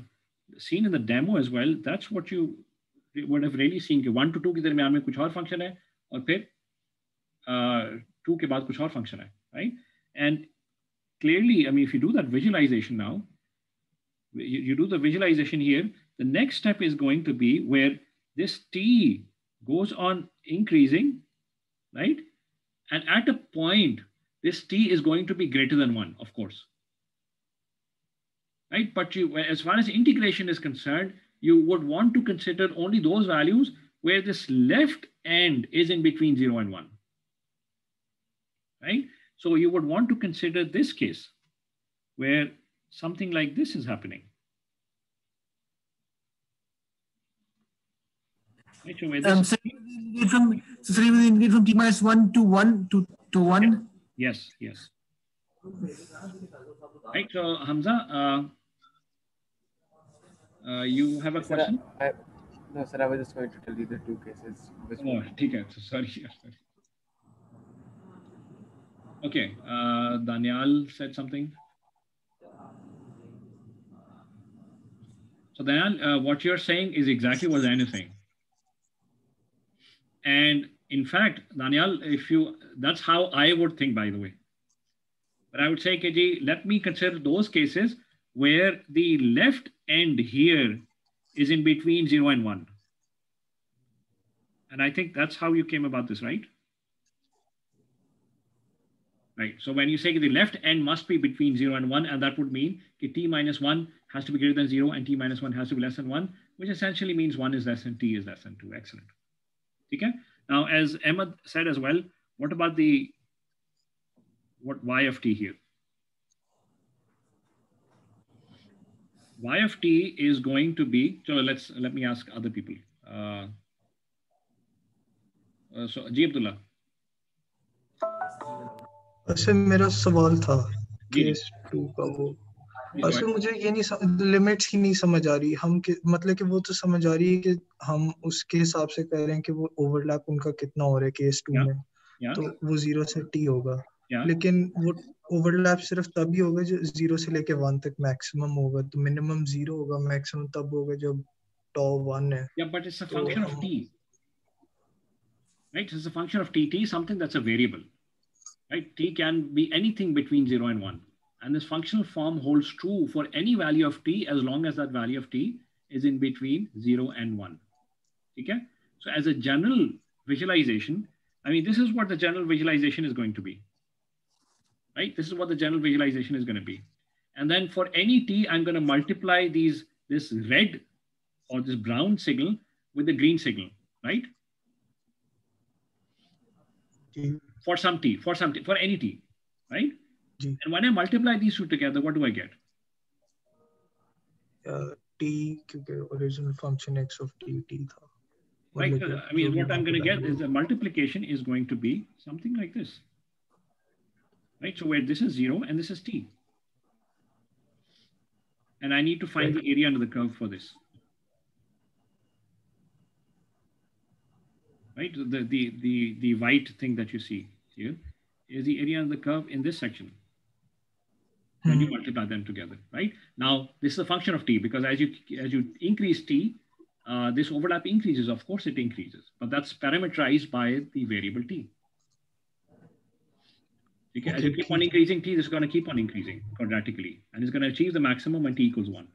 seen in the demo as well, that's what you would have really seen. 1 to 2 के दरमियान में कुछ और function है और फिर 2 के बाद कुछ और function है, right? And clearly, I mean, if you do that visualization now, you do the visualization here, the next step is going to be where this t goes on increasing, right? And at a point, this t is going to be greater than 1, of course. Right? But as far as integration is concerned, you would want to consider only those values where this left end is in between 0 and 1. Right? So you would want to consider this case where something like this is happening. Right? So where this so we integrate from t minus 1 to 1 to 1. Yes, yes. Right. So Hamza, you have a question? No, sir. I was just going to tell you the 2 cases. Oh, okay. So sorry. Okay. Daniel said something. So Daniel, what you're saying is exactly what Dan is saying. And in fact, Daniel, that's how I would think, by the way. But I would say, KG, let me consider those cases where the left end here is in between 0 and 1. And I think that's how you came about this, right? Right. So when you say the left end must be between 0 and 1, and that would mean t minus 1 has to be greater than 0 and t minus 1 has to be less than 1, which essentially means 1 is less than t is less than 2. Excellent. Okay. Now, as Ahmed said as well, what about what y of t here? Y of t is going to be, so let me ask other people. So Ji Abdullah. अच्छा मेरा सवाल था case 2 का वो अच्छा मुझे ये नहीं लिमिट्स की नहीं समझ आ रही हम मतलब कि वो तो समझ आ रही है कि हम उसके हिसाब से कह रहे हैं कि वो ओवरलैप उनका कितना हो रहा है केस 2 में तो वो 0 से t होगा लेकिन वो ओवरलैप सिर्फ तभी होगा जो 0 से लेके 1 तक मैक्सिमम होगा तो मिनिमम 0 होगा मैक्सिमम तब होगा जब tau 1 है Yeah, but it's a function of t. Right? It's a function of t. T is something that's a variable. Right? T can be anything between 0 and 1. And this functional form holds true for any value of t as long as that value of t is in between 0 and 1. Okay? So as a general visualization, I mean, this is what the general visualization is going to be, right? This is what the general visualization is going to be. And then for any t, I'm going to multiply this red or this brown signal with the green signal, right? For some t, for any t, right? And when I multiply these two together, what do I get? T, original function x of t, t tha. Right. I mean, what I'm going to get is the multiplication is going to be something like this, right? So where this is 0 and this is t. And I need to find the area under the curve for this. Right? The white thing that you see here is the area under the curve in this section. When you multiply them together, right? Now, this is a function of t, because as you increase t, this overlap increases. Of course, it increases, but that's parameterized by the variable t. Okay, as you keep on increasing t, this is going to keep on increasing quadratically, and it's going to achieve the maximum when t equals 1.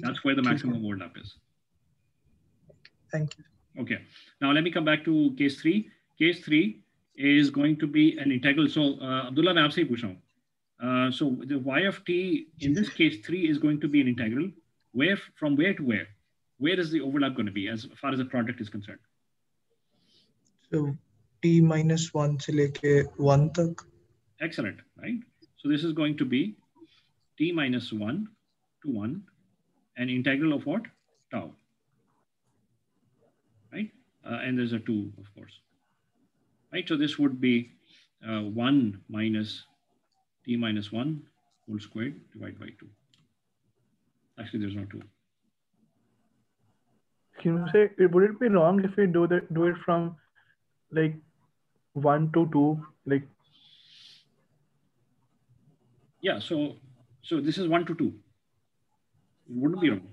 That's where the maximum overlap is. Thank you. Okay, now let me come back to case 3. Case 3 is going to be an integral. So, Abdullah, मैं आपसे ही पूछ रहा हूँ. So the y of t in this case 3 is going to be an integral. From where to where? Where is the overlap going to be as far as the product is concerned? So t minus 1 se leke 1 tak. Excellent, right? So this is going to be t minus 1 to 1, an integral of what? Tau. Right? And there's a 2, of course. Right? So this would be 1 minus t minus 1 whole squared divided by 2. Actually, there's no 2. Can you say, would it be wrong if we do it from like 1 to 2? Like, yeah, so this is 1 to 2. It wouldn't be wrong.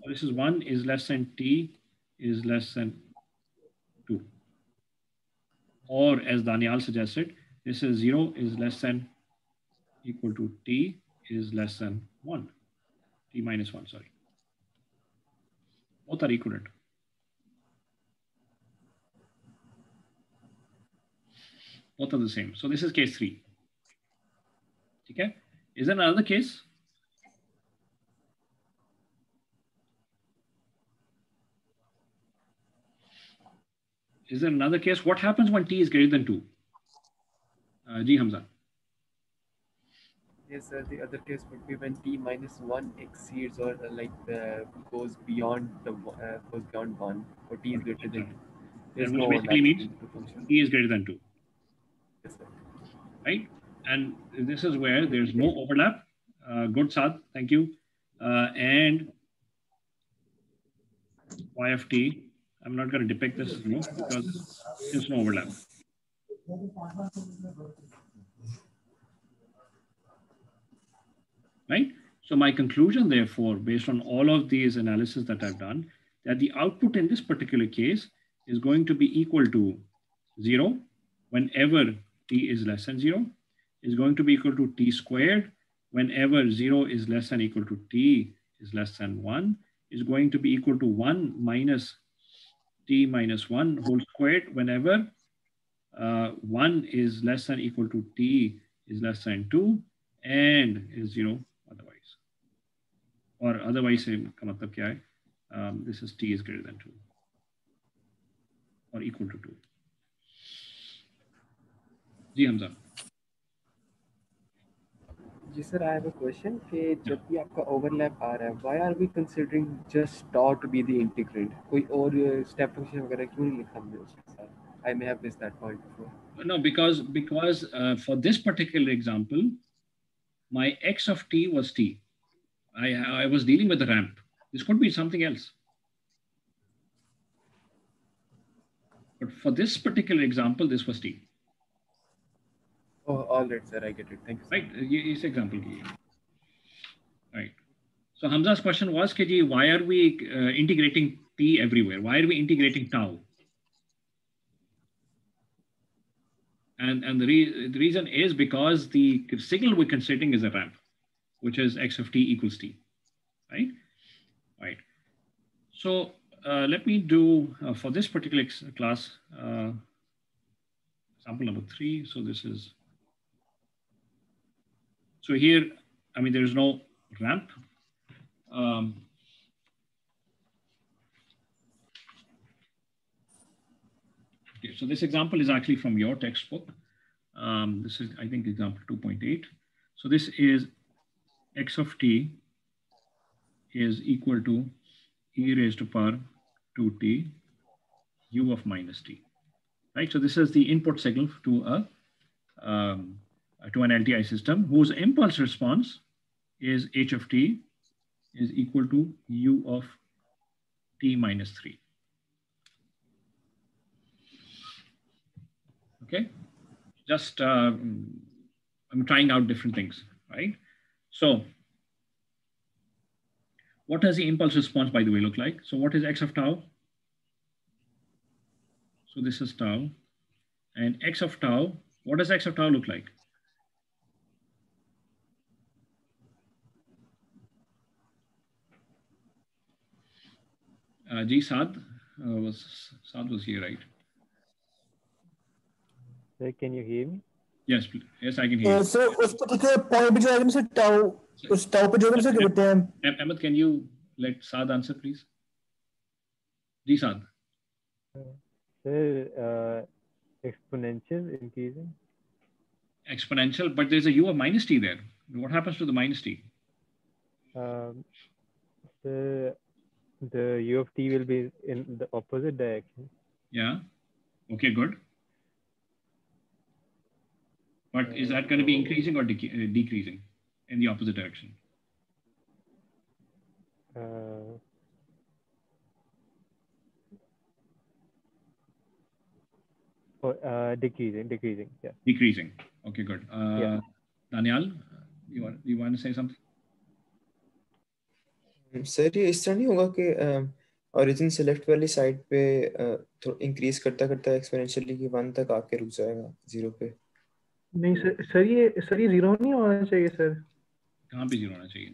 This is 1 is less than t is less than 2. Or as Daniel suggested, this is 0 is less than equal to t is less than 1. T minus 1, sorry. Both are equivalent. Both are the same. So this is case 3. Okay. Is there another case? Is there another case? What happens when t is greater than 2? Ji Hamza. Yes, sir. The other case would be when t minus 1 exceeds or goes beyond 1, or t is greater than 2. Which basically means t is greater than 2. Yes, sir. Right? And this is where there's no overlap. Good, Saad. Thank you. And y of t, I'm not going to depict this because there's no overlap. Right? So my conclusion, therefore, based on all of these analysis that I've done, that the output in this particular case is going to be equal to 0 whenever t is less than 0, is going to be equal to t squared whenever 0 is less than equal to t is less than 1, is going to be equal to 1 minus t minus 1 whole squared whenever 1 is less than equal to t is less than 2 and is 0 otherwise. Or otherwise, this is t is greater than 2 or equal to 2. Ji Hamza. Yes, sir, I have a question. कि जब भी आपका overlap आ रहा है, why are we considering just tau to be the integrand? कोई और step function वगैरह क्यों नहीं लिखा हमने उसके साथ? I may have missed that point before. No, because for this particular example, my x of t was t. I was dealing with the ramp. This could be something else. But for this particular example, this was t. Oh, all right, sir. I get it. Thank you, sir. Right. This example. Right. So Hamza's question was, why are we integrating t everywhere? Why are we integrating tau? And the reason is because the signal we're considering is a ramp, which is x of t equals t, right? Right. So let me do for this particular class, example number 3. So this is, so here, I mean, there is no ramp. Okay, so this example is actually from your textbook. This is, I think, example 2.8. So this is x of t is equal to e raised to power 2t u of minus t, right? So this is the input signal to an LTI system whose impulse response is h of t is equal to u of t minus 3. Okay, just I'm trying out different things, right? So what does the impulse response, by the way, look like? So what is x of tau? So this is tau. And x of tau, what does x of tau look like? Saad was here, right? Sir, can you hear me? Yes, yes, I can hear you. So उस particular point पे जो है ना tau उस tau पे जो है ना क्या बोलते हैं? Ahmed, can you let Saad answer, please? Ji Saad. Sir, exponential increasing. Exponential, but there's a u of minus t there. What happens to the minus t? The u of t will be in the opposite direction. Yeah. Okay, good. But is that going to be increasing or decreasing in the opposite direction? Decreasing, yeah. Decreasing. Okay, good. Yeah. Daniel, you want to say something? Sir ये इस तरह नहीं होगा कि origin से left वाली side पे increase करता करता एक्सपोनेंशियली कि 1 तक आके रुक जाएगा 0 पे? नहीं सर ये 0 नहीं होना चाहिए सर। कहाँ पे 0 होना चाहिए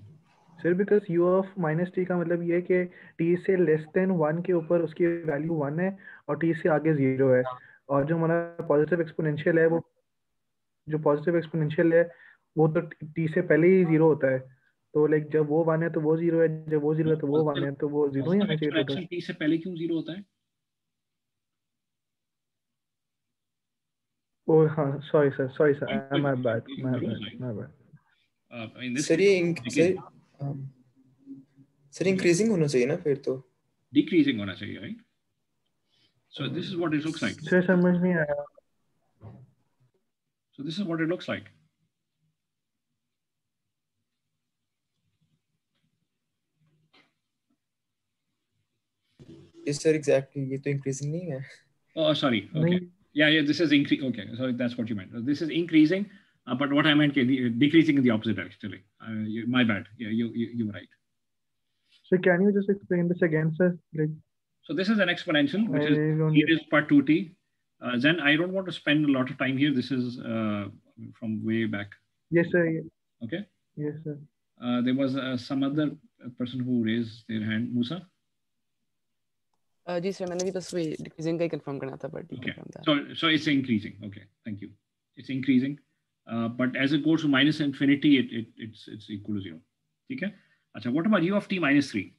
sir? Because u of minus T का मतलब ये है कि t से लेस देन 1 के ऊपर उसकी वैल्यू 1 है और t से आगे 0 है, और जो हमारा पॉजिटिव एक्सपोनेंशियल है वो तो t से पहले ही 0 होता है। तो लाइक जब वो 1 है तो वो 0 है, जब वो 0 है तो वो 1 है, तो वो 0 ही आना चाहिए टोटल। t से पहले क्यों 0 होता है? ओ हाँ, sorry sir, my bad। Sir increasing होना चाहिए ना फिर तो? Decreasing होना चाहिए, right? So this is what it looks like. Sir समझ नहीं आया। So this is what it looks like. Yes, sir, exactly. ये तो increasing नहीं है। Oh, sorry. Okay. Yeah, this is increasing. Okay, so that's what you meant. This is increasing, but what I meant decreasing in the opposite direction. My bad. Yeah, you were right. So can you just explain this again, sir? Like, so this is an exponential, which is e raised to power 2t. Then I don't want to spend a lot of time here. This is from way back. Yes, sir. Okay. Yes, sir. There was some other person who raised their hand. Musa? जी sir, मैंने भी बस वही decreasing का ही confirm करना था, but okay. So it's increasing. Okay, thank you. It's increasing, but as it goes to minus infinity, it's equal to 0. Okay. Achha, what about u of t minus 3?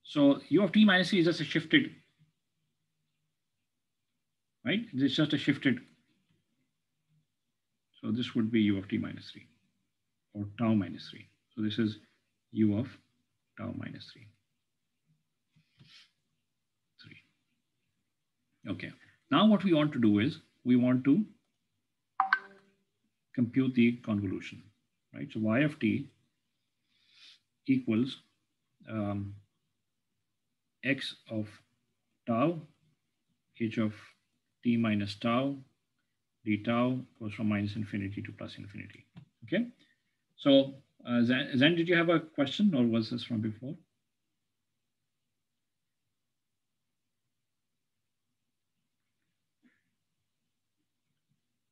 So u of t minus 3 is just a shifted, right? It's just a shifted. So this would be u of t minus 3 or tau minus 3. So this is u of tau minus 3. Okay. Now what we want to do is we want to compute the convolution, right? So y of t equals x of tau h of t minus tau d tau goes from minus infinity to plus infinity. Okay. So Zen, did you have a question or was this from before?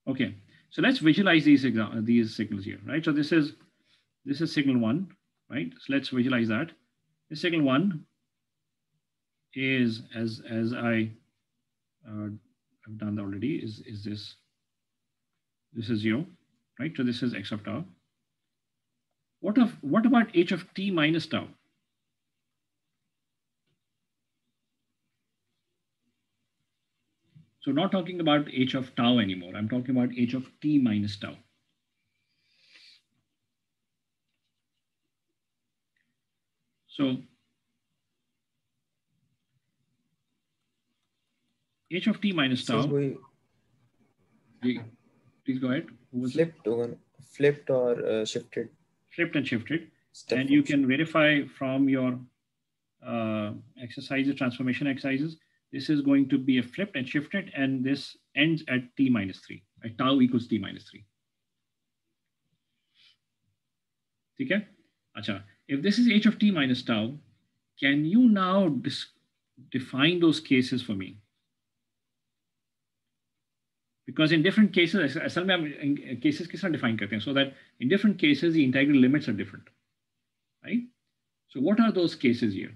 Okay, so let's visualize these signals here, right? So this is This is signal 1, right? So let's visualize that. This signal 1 is, as I have done already, is this. This is 0, right? So this is x of tau. What about h of t minus tau? So not talking about h of tau anymore. I'm talking about h of t minus tau. So h of t minus tau. Please go ahead. Flipped or shifted. Flipped and shifted. And you can verify from your exercises, transformation exercises. This is going to be a flipped and shifted, and this ends at t minus 3, at tau equals t minus 3. Okay? Acha. If this is h of t minus tau, can you now define those cases for me? Because in different cases, असल में हम cases किस तरह define करते हैं, so that in different cases the integral limits are different, right? So what are those cases here?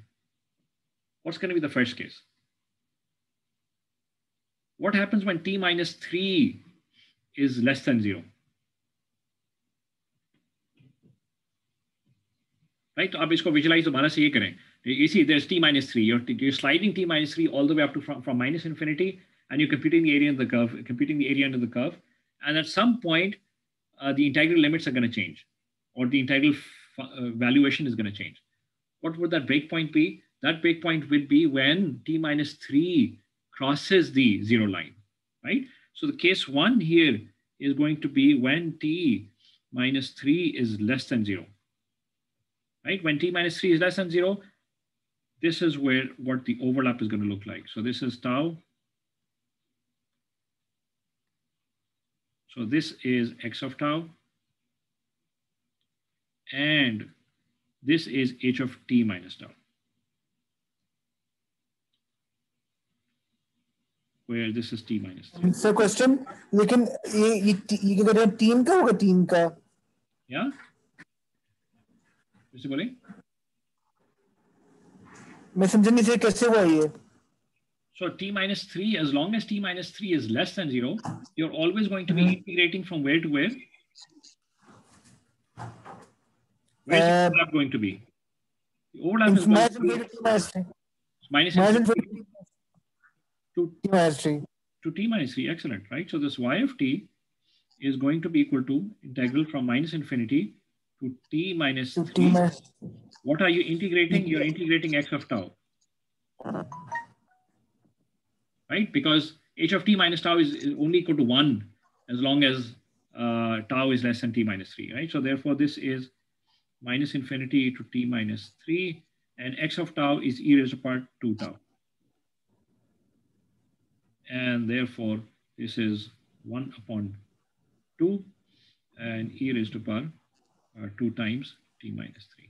What's going to be the first case? What happens when t minus 3 is less than 0? Right? तो आप इसको visualize दोबारा से ये करें. You see there's t minus 3. You're sliding t minus 3 all the way up to from minus infinity, and you're computing the area under the curve, and at some point, the integral limits are going to change, or the integral valuation is going to change. What would that breakpoint be? That breakpoint would be when t minus 3 crosses the 0 line, right? So the case 1 here is going to be when t minus 3 is less than 0, right? When t minus 3 is less than 0, this is what the overlap is going to look like. So this is tau. So this is x of tau, and this is h of t minus tau, where this is t minus 3. So question, लेकिन ये कह रहे हैं 3 का होगा 3 का? Yeah. कैसे बोले? मैं समझ नहीं से कैसे हुआ ये? So t minus 3, as long as t minus 3 is less than 0, you're always going to be integrating from where to where? Where's the overlap going to be? The overlap is going to be minus infinity to t minus 3. Excellent, right? So this y of t is going to be equal to integral from minus infinity to t minus 3. What are you integrating? You're integrating x of tau. Right? Because h of t minus tau is only equal to 1 as long as tau is less than t minus 3, right? So therefore this is minus infinity to t minus 3, and x of tau is e raised to the power 2 tau. And therefore this is 1 upon 2, and e raised to the power 2 times t minus 3.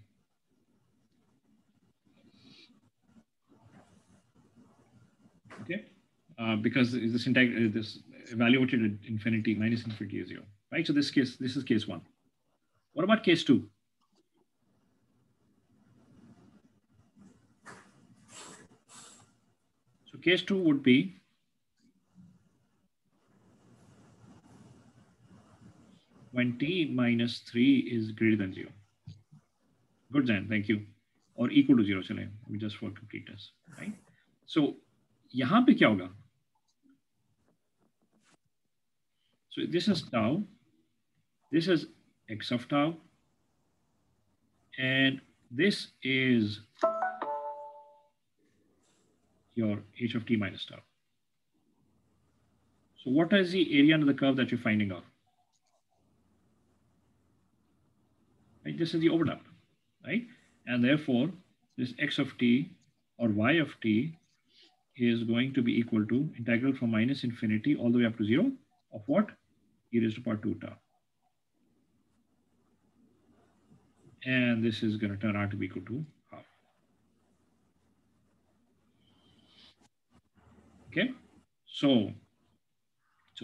Okay? Because this evaluated at infinity, minus infinity is 0, right? So this is case 1. What about case 2? So case 2 would be when t minus 3 is greater than 0. Good, Zan, thank you. Or equal to 0, chale, just for completeness, right? So यहाँ पे क्या होगा? So this is tau, this is x of tau, and this is your h of t minus tau. So what is the area under the curve that you're finding out? Right, this is the overlap, right? And therefore, this x of t or y of t is going to be equal to integral from minus infinity all the way up to 0 of what? E raised to the power 2 tau. And this is going to turn out to be equal to half. Okay, so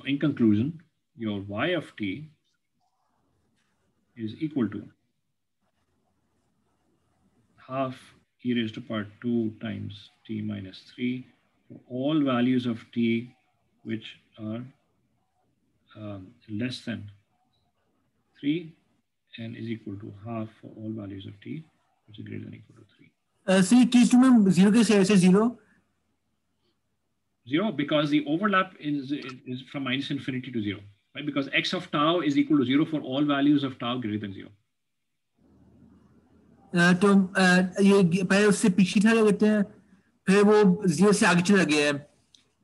in conclusion, your y of t is equal to half e raised to power 2 times t minus 3 for all values of t which are less than 3 and is equal to half for all values of t which is greater than or equal to 3. See, t2 में 0 के से 0? 0 because the overlap is from minus infinity to 0, right? Because x of tau is equal to 0 for all values of tau greater than 0. तो ये पहले उससे पीछे था क्या कहते हैं, फिर वो 0 से आगे चला गया है,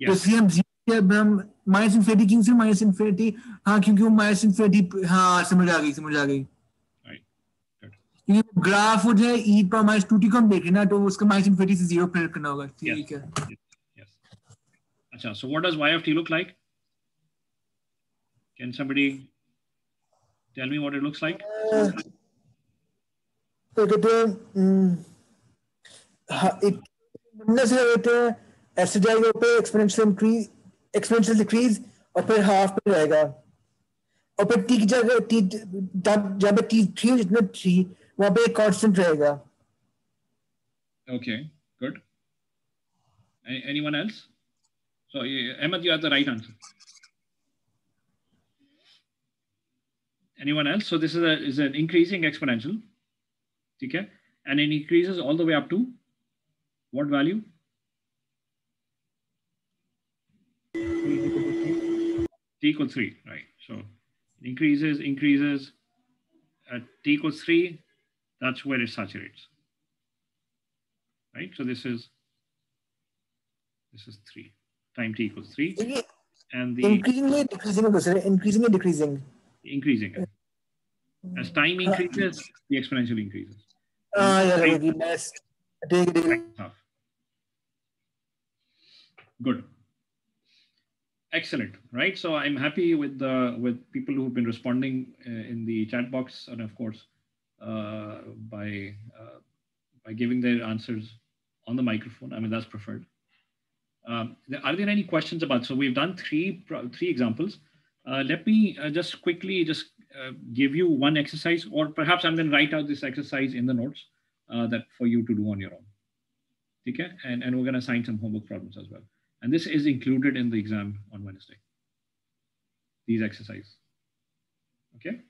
तो इसलिए हम 0 से हम माइनस इन्फिनिटी, क्यों से माइनस इन्फिनिटी? हाँ, क्योंकि वो माइनस इन्फिनिटी, हाँ समझ आ गई। क्योंकि ग्राफ जो है e पर माइनस 2t को हम देख रहे हैं ना, तो उसका माइनस इन्फिनिटी से 0 प्रेयर करना होगा। ठीक है। अच्छा, so what does y of t look like? Can somebody tell me what it looks like? तो कहते हैं ऐसे जाएगा पे एक्सपोनेंशियल डिक्रीज और फिर हाफ पे जाएगा, और फिर t की जगह जहाँ पे t3 जितना 3 वहाँ पे कांस्टेंट रहेगा। Okay, good. Anyone else? So Ahmed, you have the right answer. Anyone else? So this is an increasing exponential. Okay, and it increases all the way up to what value? T equals 3, right? So it increases at t equals 3. That's where it saturates, right? So this is 3 time t equals 3, and the increasing and decreasing. Increasing. As time increases, the exponential increases. Good. Excellent. Right. So I'm happy with people who've been responding in the chat box, and of course, by giving their answers on the microphone. I mean, that's preferred. Are there any questions about? So we've done three examples. Let me just quickly give you one exercise, or perhaps I'm going to write out this exercise in the notes that for you to do on your own. Okay, and we're going to assign some homework problems as well. And this is included in the exam on Wednesday. These exercises. Okay.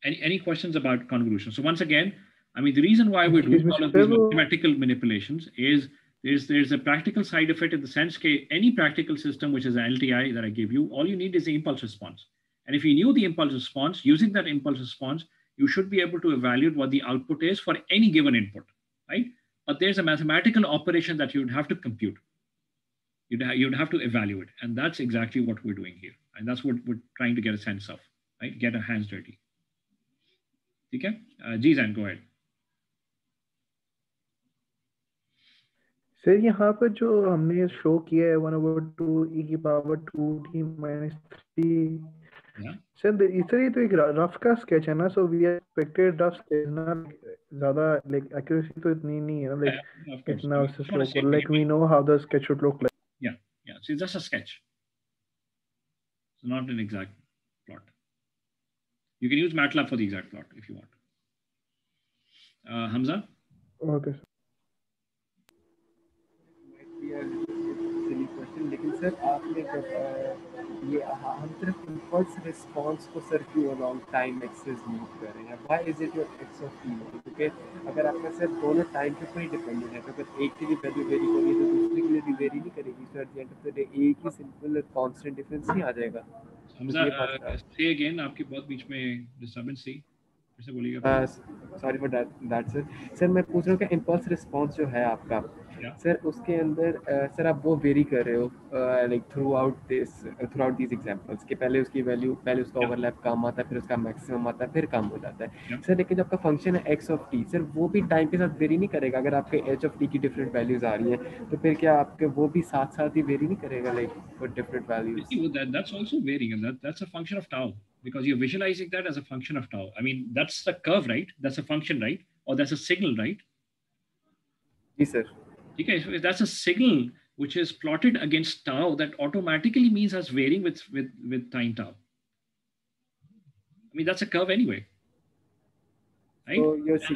Any questions about convolution? So once again, I mean, the reason why we're doing all of these mathematical manipulations is there's a practical side of it in the sense that any practical system, which is an LTI that I give you, all you need is the impulse response. And if you knew the impulse response, using that impulse response, you should be able to evaluate what the output is for any given input, right? But there's a mathematical operation that you'd have to compute. You'd have to evaluate. And that's exactly what we're doing here. And that's what we're trying to get a sense of, right? Get our hands dirty. Okay? Jizan, go ahead. Sir यहाँ पर जो हमने show किया है 1/2 e की power 2t minus 3, sir इसलिए तो एक रफ का स्केच है ना, so we expected rough sketch ना, ज़्यादा लाइक एक्यूरेसी तो इतनी नहीं है ना, लाइक इतना उससे स्लो को, like we know how the sketch should look like. Yeah, so it's just a sketch. It's not an exact plot. You can use MATLAB for the exact plot if you want. Hamza? Okay. Silly question, लेकिन sir आपने जब ये हम सिर्फ impulse response को sir क्यों along time axis move कर रहे हैं? Why is it your x of t? क्योंकि अगर आपका सर दोनों टाइम के ऊपर ही डिपेंडेंट है, तो अगर एक की भी वैल्यू वेरी करेगी तो दूसरे के लिए भी वेरी नहीं करेगी. Sir at the end of the day एक ही सिंपल कांस्टेंट डिफरेंस ही आ जाएगा. हमजा, say again, आपकी बहुत बीच में डिस्टर्बेंस थी. फिर से बोलिएगा. Sorry for that sir. Sir मैं पूछ रहा हूँ कि इम्पल्स रिस्पॉन्स जो है आपका, सर उसके अंदर सर आप वो वेरी कर रहे हो like through out these examples कि पहले उसकी वैल्यू, पहले उसका ओवरलैप कम आता है, फिर उसका मैक्सिमम आता है, फिर कम हो जाता है. सर लेकिन जब आपका फंक्शन है एक्स ऑफ टी, सर वो भी टाइम के साथ वेरी नहीं करेगा? अगर आपके एच ऑफ टी की डिफरेंट वैल्यूज आ रही हैं, तो फिर क्या आपके वो भी साथ साथ ही वेरी नहीं करेगा like for different values? That's also varying, and that's a function of tau, because you're visualizing that as a function of tau. I mean, that's the curve, right? That's a function, right? Or that's a signal, right? Yes, sir. Okay, so if that's a signal which is plotted against tau, that automatically means that's varying with time tau. I mean, that's a curve anyway. right? So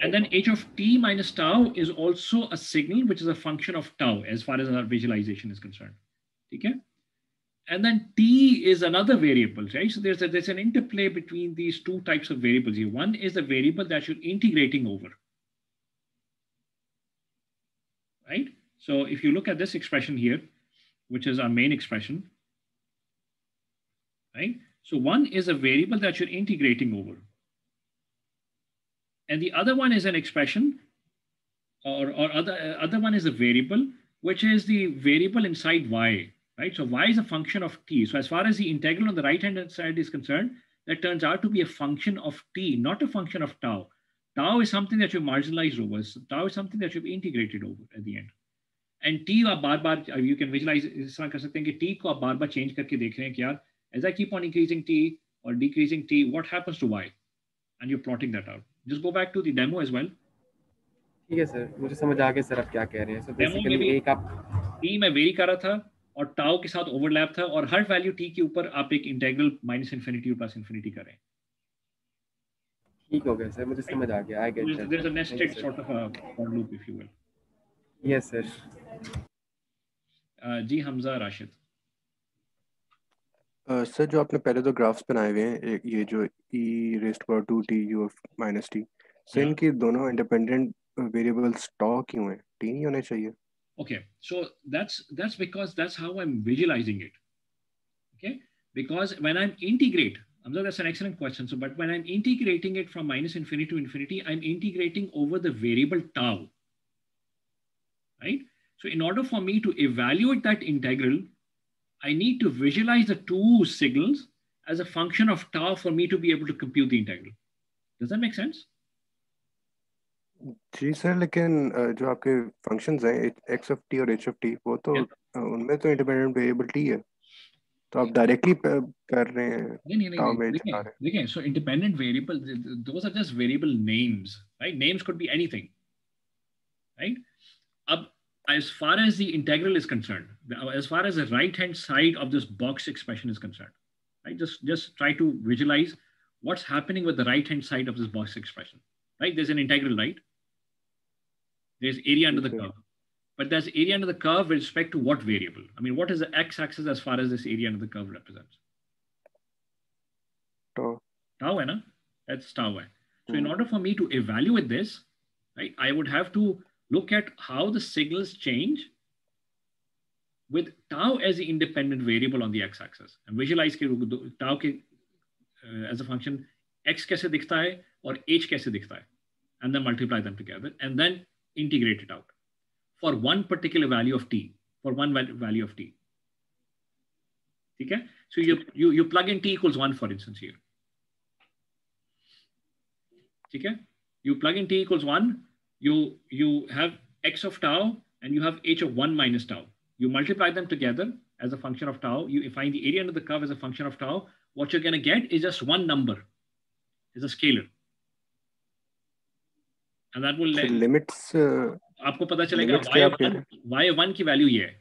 and then h of t minus tau is also a signal which is a function of tau as far as our visualization is concerned. Okay? And then t is another variable, right? So there's an interplay between these two types of variables here. One is the variable that you're integrating over, right? So if you look at this expression here, which is our main expression, right? So one is a variable that you're integrating over. And the other one is an expression, or other one is a variable, which is the variable inside y, right? So y is a function of t. So as far as the integral on the right-hand side is concerned, that turns out to be a function of t, not a function of tau. Tau is something that you've marginalized over. So tau is something that you've integrated over at the end. And t आप बार-बार you can visualize इस तरह कर सकते हैं कि t को आप बार-बार change करके देख रहे हैं कि यार as I keep on increasing t or decreasing t, what happens to y? And you're plotting that out. Just go back to the demo as well. ठीक है सर, मुझे समझ आ गया सर आप क्या कह रहे हैं. So basically एक आप t में वेरी कर रहा था और टाउ के साथ ओवरलैप था और हर वैल्यू t के ऊपर आप एक इंटीग्रल माइनस इन्फिनिटी और प्लस इन्फिनिटी कर रहे हैं. ठीक हो गया सर, मुझे समझ आ गया. I get that. There's a nested sort of a for loop, if you will. Yes sir. जी हमजा राशिद. सर जो आपने पहले तो ग्राफ्स बनाए हुए हैं, ये जो e raised to power 2t u of minus t, sir इनकी दोनों इंडिपेंडेंट वेरिएबल्स tau क्यों हैं? t नहीं होने चाहिए? Okay, so that's because that's how I'm visualizing it. Okay, because when I'm integrate, that's an excellent question. So, but when I'm integrating it from minus infinity to infinity, I'm integrating over the variable tau, right? So in order for me to evaluate that integral, I need to visualize the two signals as a function of tau for me to be able to compute the integral. Does that make sense? जी sir, लेकिन जो आपके functions हैं x of t और h of t, वो तो उनमें तो इंडिपेंडेंट वेरिएबल t है, तो आप डायरेक्टली कर रहे हैं. नहीं, देखिए, so independent variable, those are just variable names, right? Names could be anything, right? As far as the integral is concerned, as far as the right-hand side of this box expression is concerned, right? Just try to visualize what's happening with the right-hand side of this box expression, right? There's an integral, right? There's area under the curve. But there's area under the curve with respect to what variable? I mean, what is the x-axis as far as this area under the curve represents? Tau. Tau, na? That's tau. So in order for me to evaluate this, right, I would have to look at how the signals change with tau as the independent variable on the x-axis. And visualize tau as a function, x kaise dikhta hai or h kaise dikhta hai. And then multiply them together and then integrate it out for one particular value of t, for one value of t. Okay? So you plug in t equals 1, for instance, here. Okay? You plug in t equals 1, you have x of tau and you have h of 1 minus tau. You multiply them together as a function of tau. You find the area under the curve as a function of tau. What you're going to get is just one number. It's a scalar. And that will let limits. आपको पता चलेगा y1 की value ये है.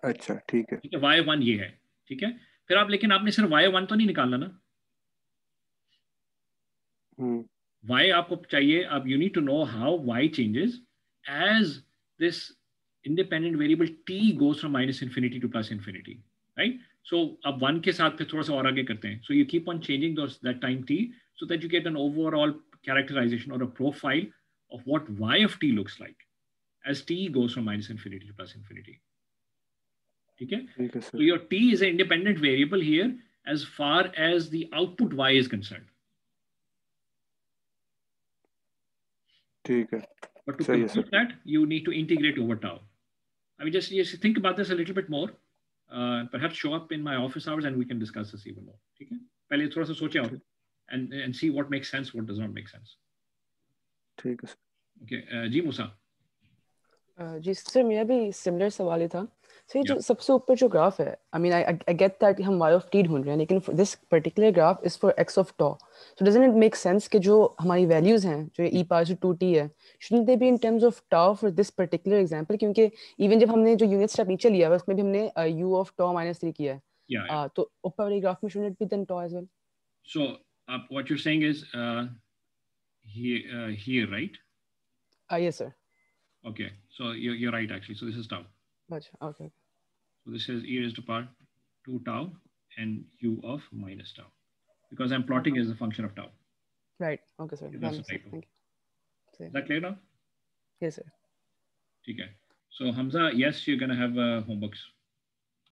अच्छा, ठीक है. ठीक है, y1 ये है. ठीक है, फिर लेकिन आपने सिर्फ y1 तो नहीं निकालना ना. Y आपको चाहिए. अब you need to know how y changes as this independent variable t goes from minus infinity to plus infinity, right? So अब 1 के साथ फिर थोड़ा सा और आगे करते हैं. So you keep on changing that time t so that you get an overall characterization or a profile of what y of t looks like as t goes from minus infinity to plus infinity. Okay? So your t is an independent variable here as far as the output y is concerned. Okay. But to compute that, you need to integrate over tau. I mean, just think about this a little bit more. Perhaps show up in my office hours and we can discuss this even more. Okay? पहले थोड़ा सा सोचे आओ and see what makes sense, what does not make sense. ठीक है. Okay, जी मूसा. जी sir, मेरा भी similar सवाल ही था. सर, जो सबसे ऊपर जो ग्राफ है, I mean, I get that हम y of t ढूंढ रहे हैं, लेकिन this particular graph is for x of tau. So doesn't it make sense कि जो हमारी values हैं, जो e power to 2t है, shouldn't they be in terms of tau for this particular example? क्योंकि even जब हमने जो unit step नीचे लिया है, उसमें भी हमने u of tau minus 3 किया है. तो ऊपर वाली ग्राफ में shouldn't it be then tau as well? So what you're saying is here, right? Yes, sir. Okay, so you're right actually. So this is tau. Gotcha. Okay. So this is e raised to power 2 tau and u of minus tau, because I'm plotting as a function of tau. Right. Okay, sir. That's right. Thank you. Is that clear now? Yes, sir. Okay. So Hamza, yes, you're gonna have homeworks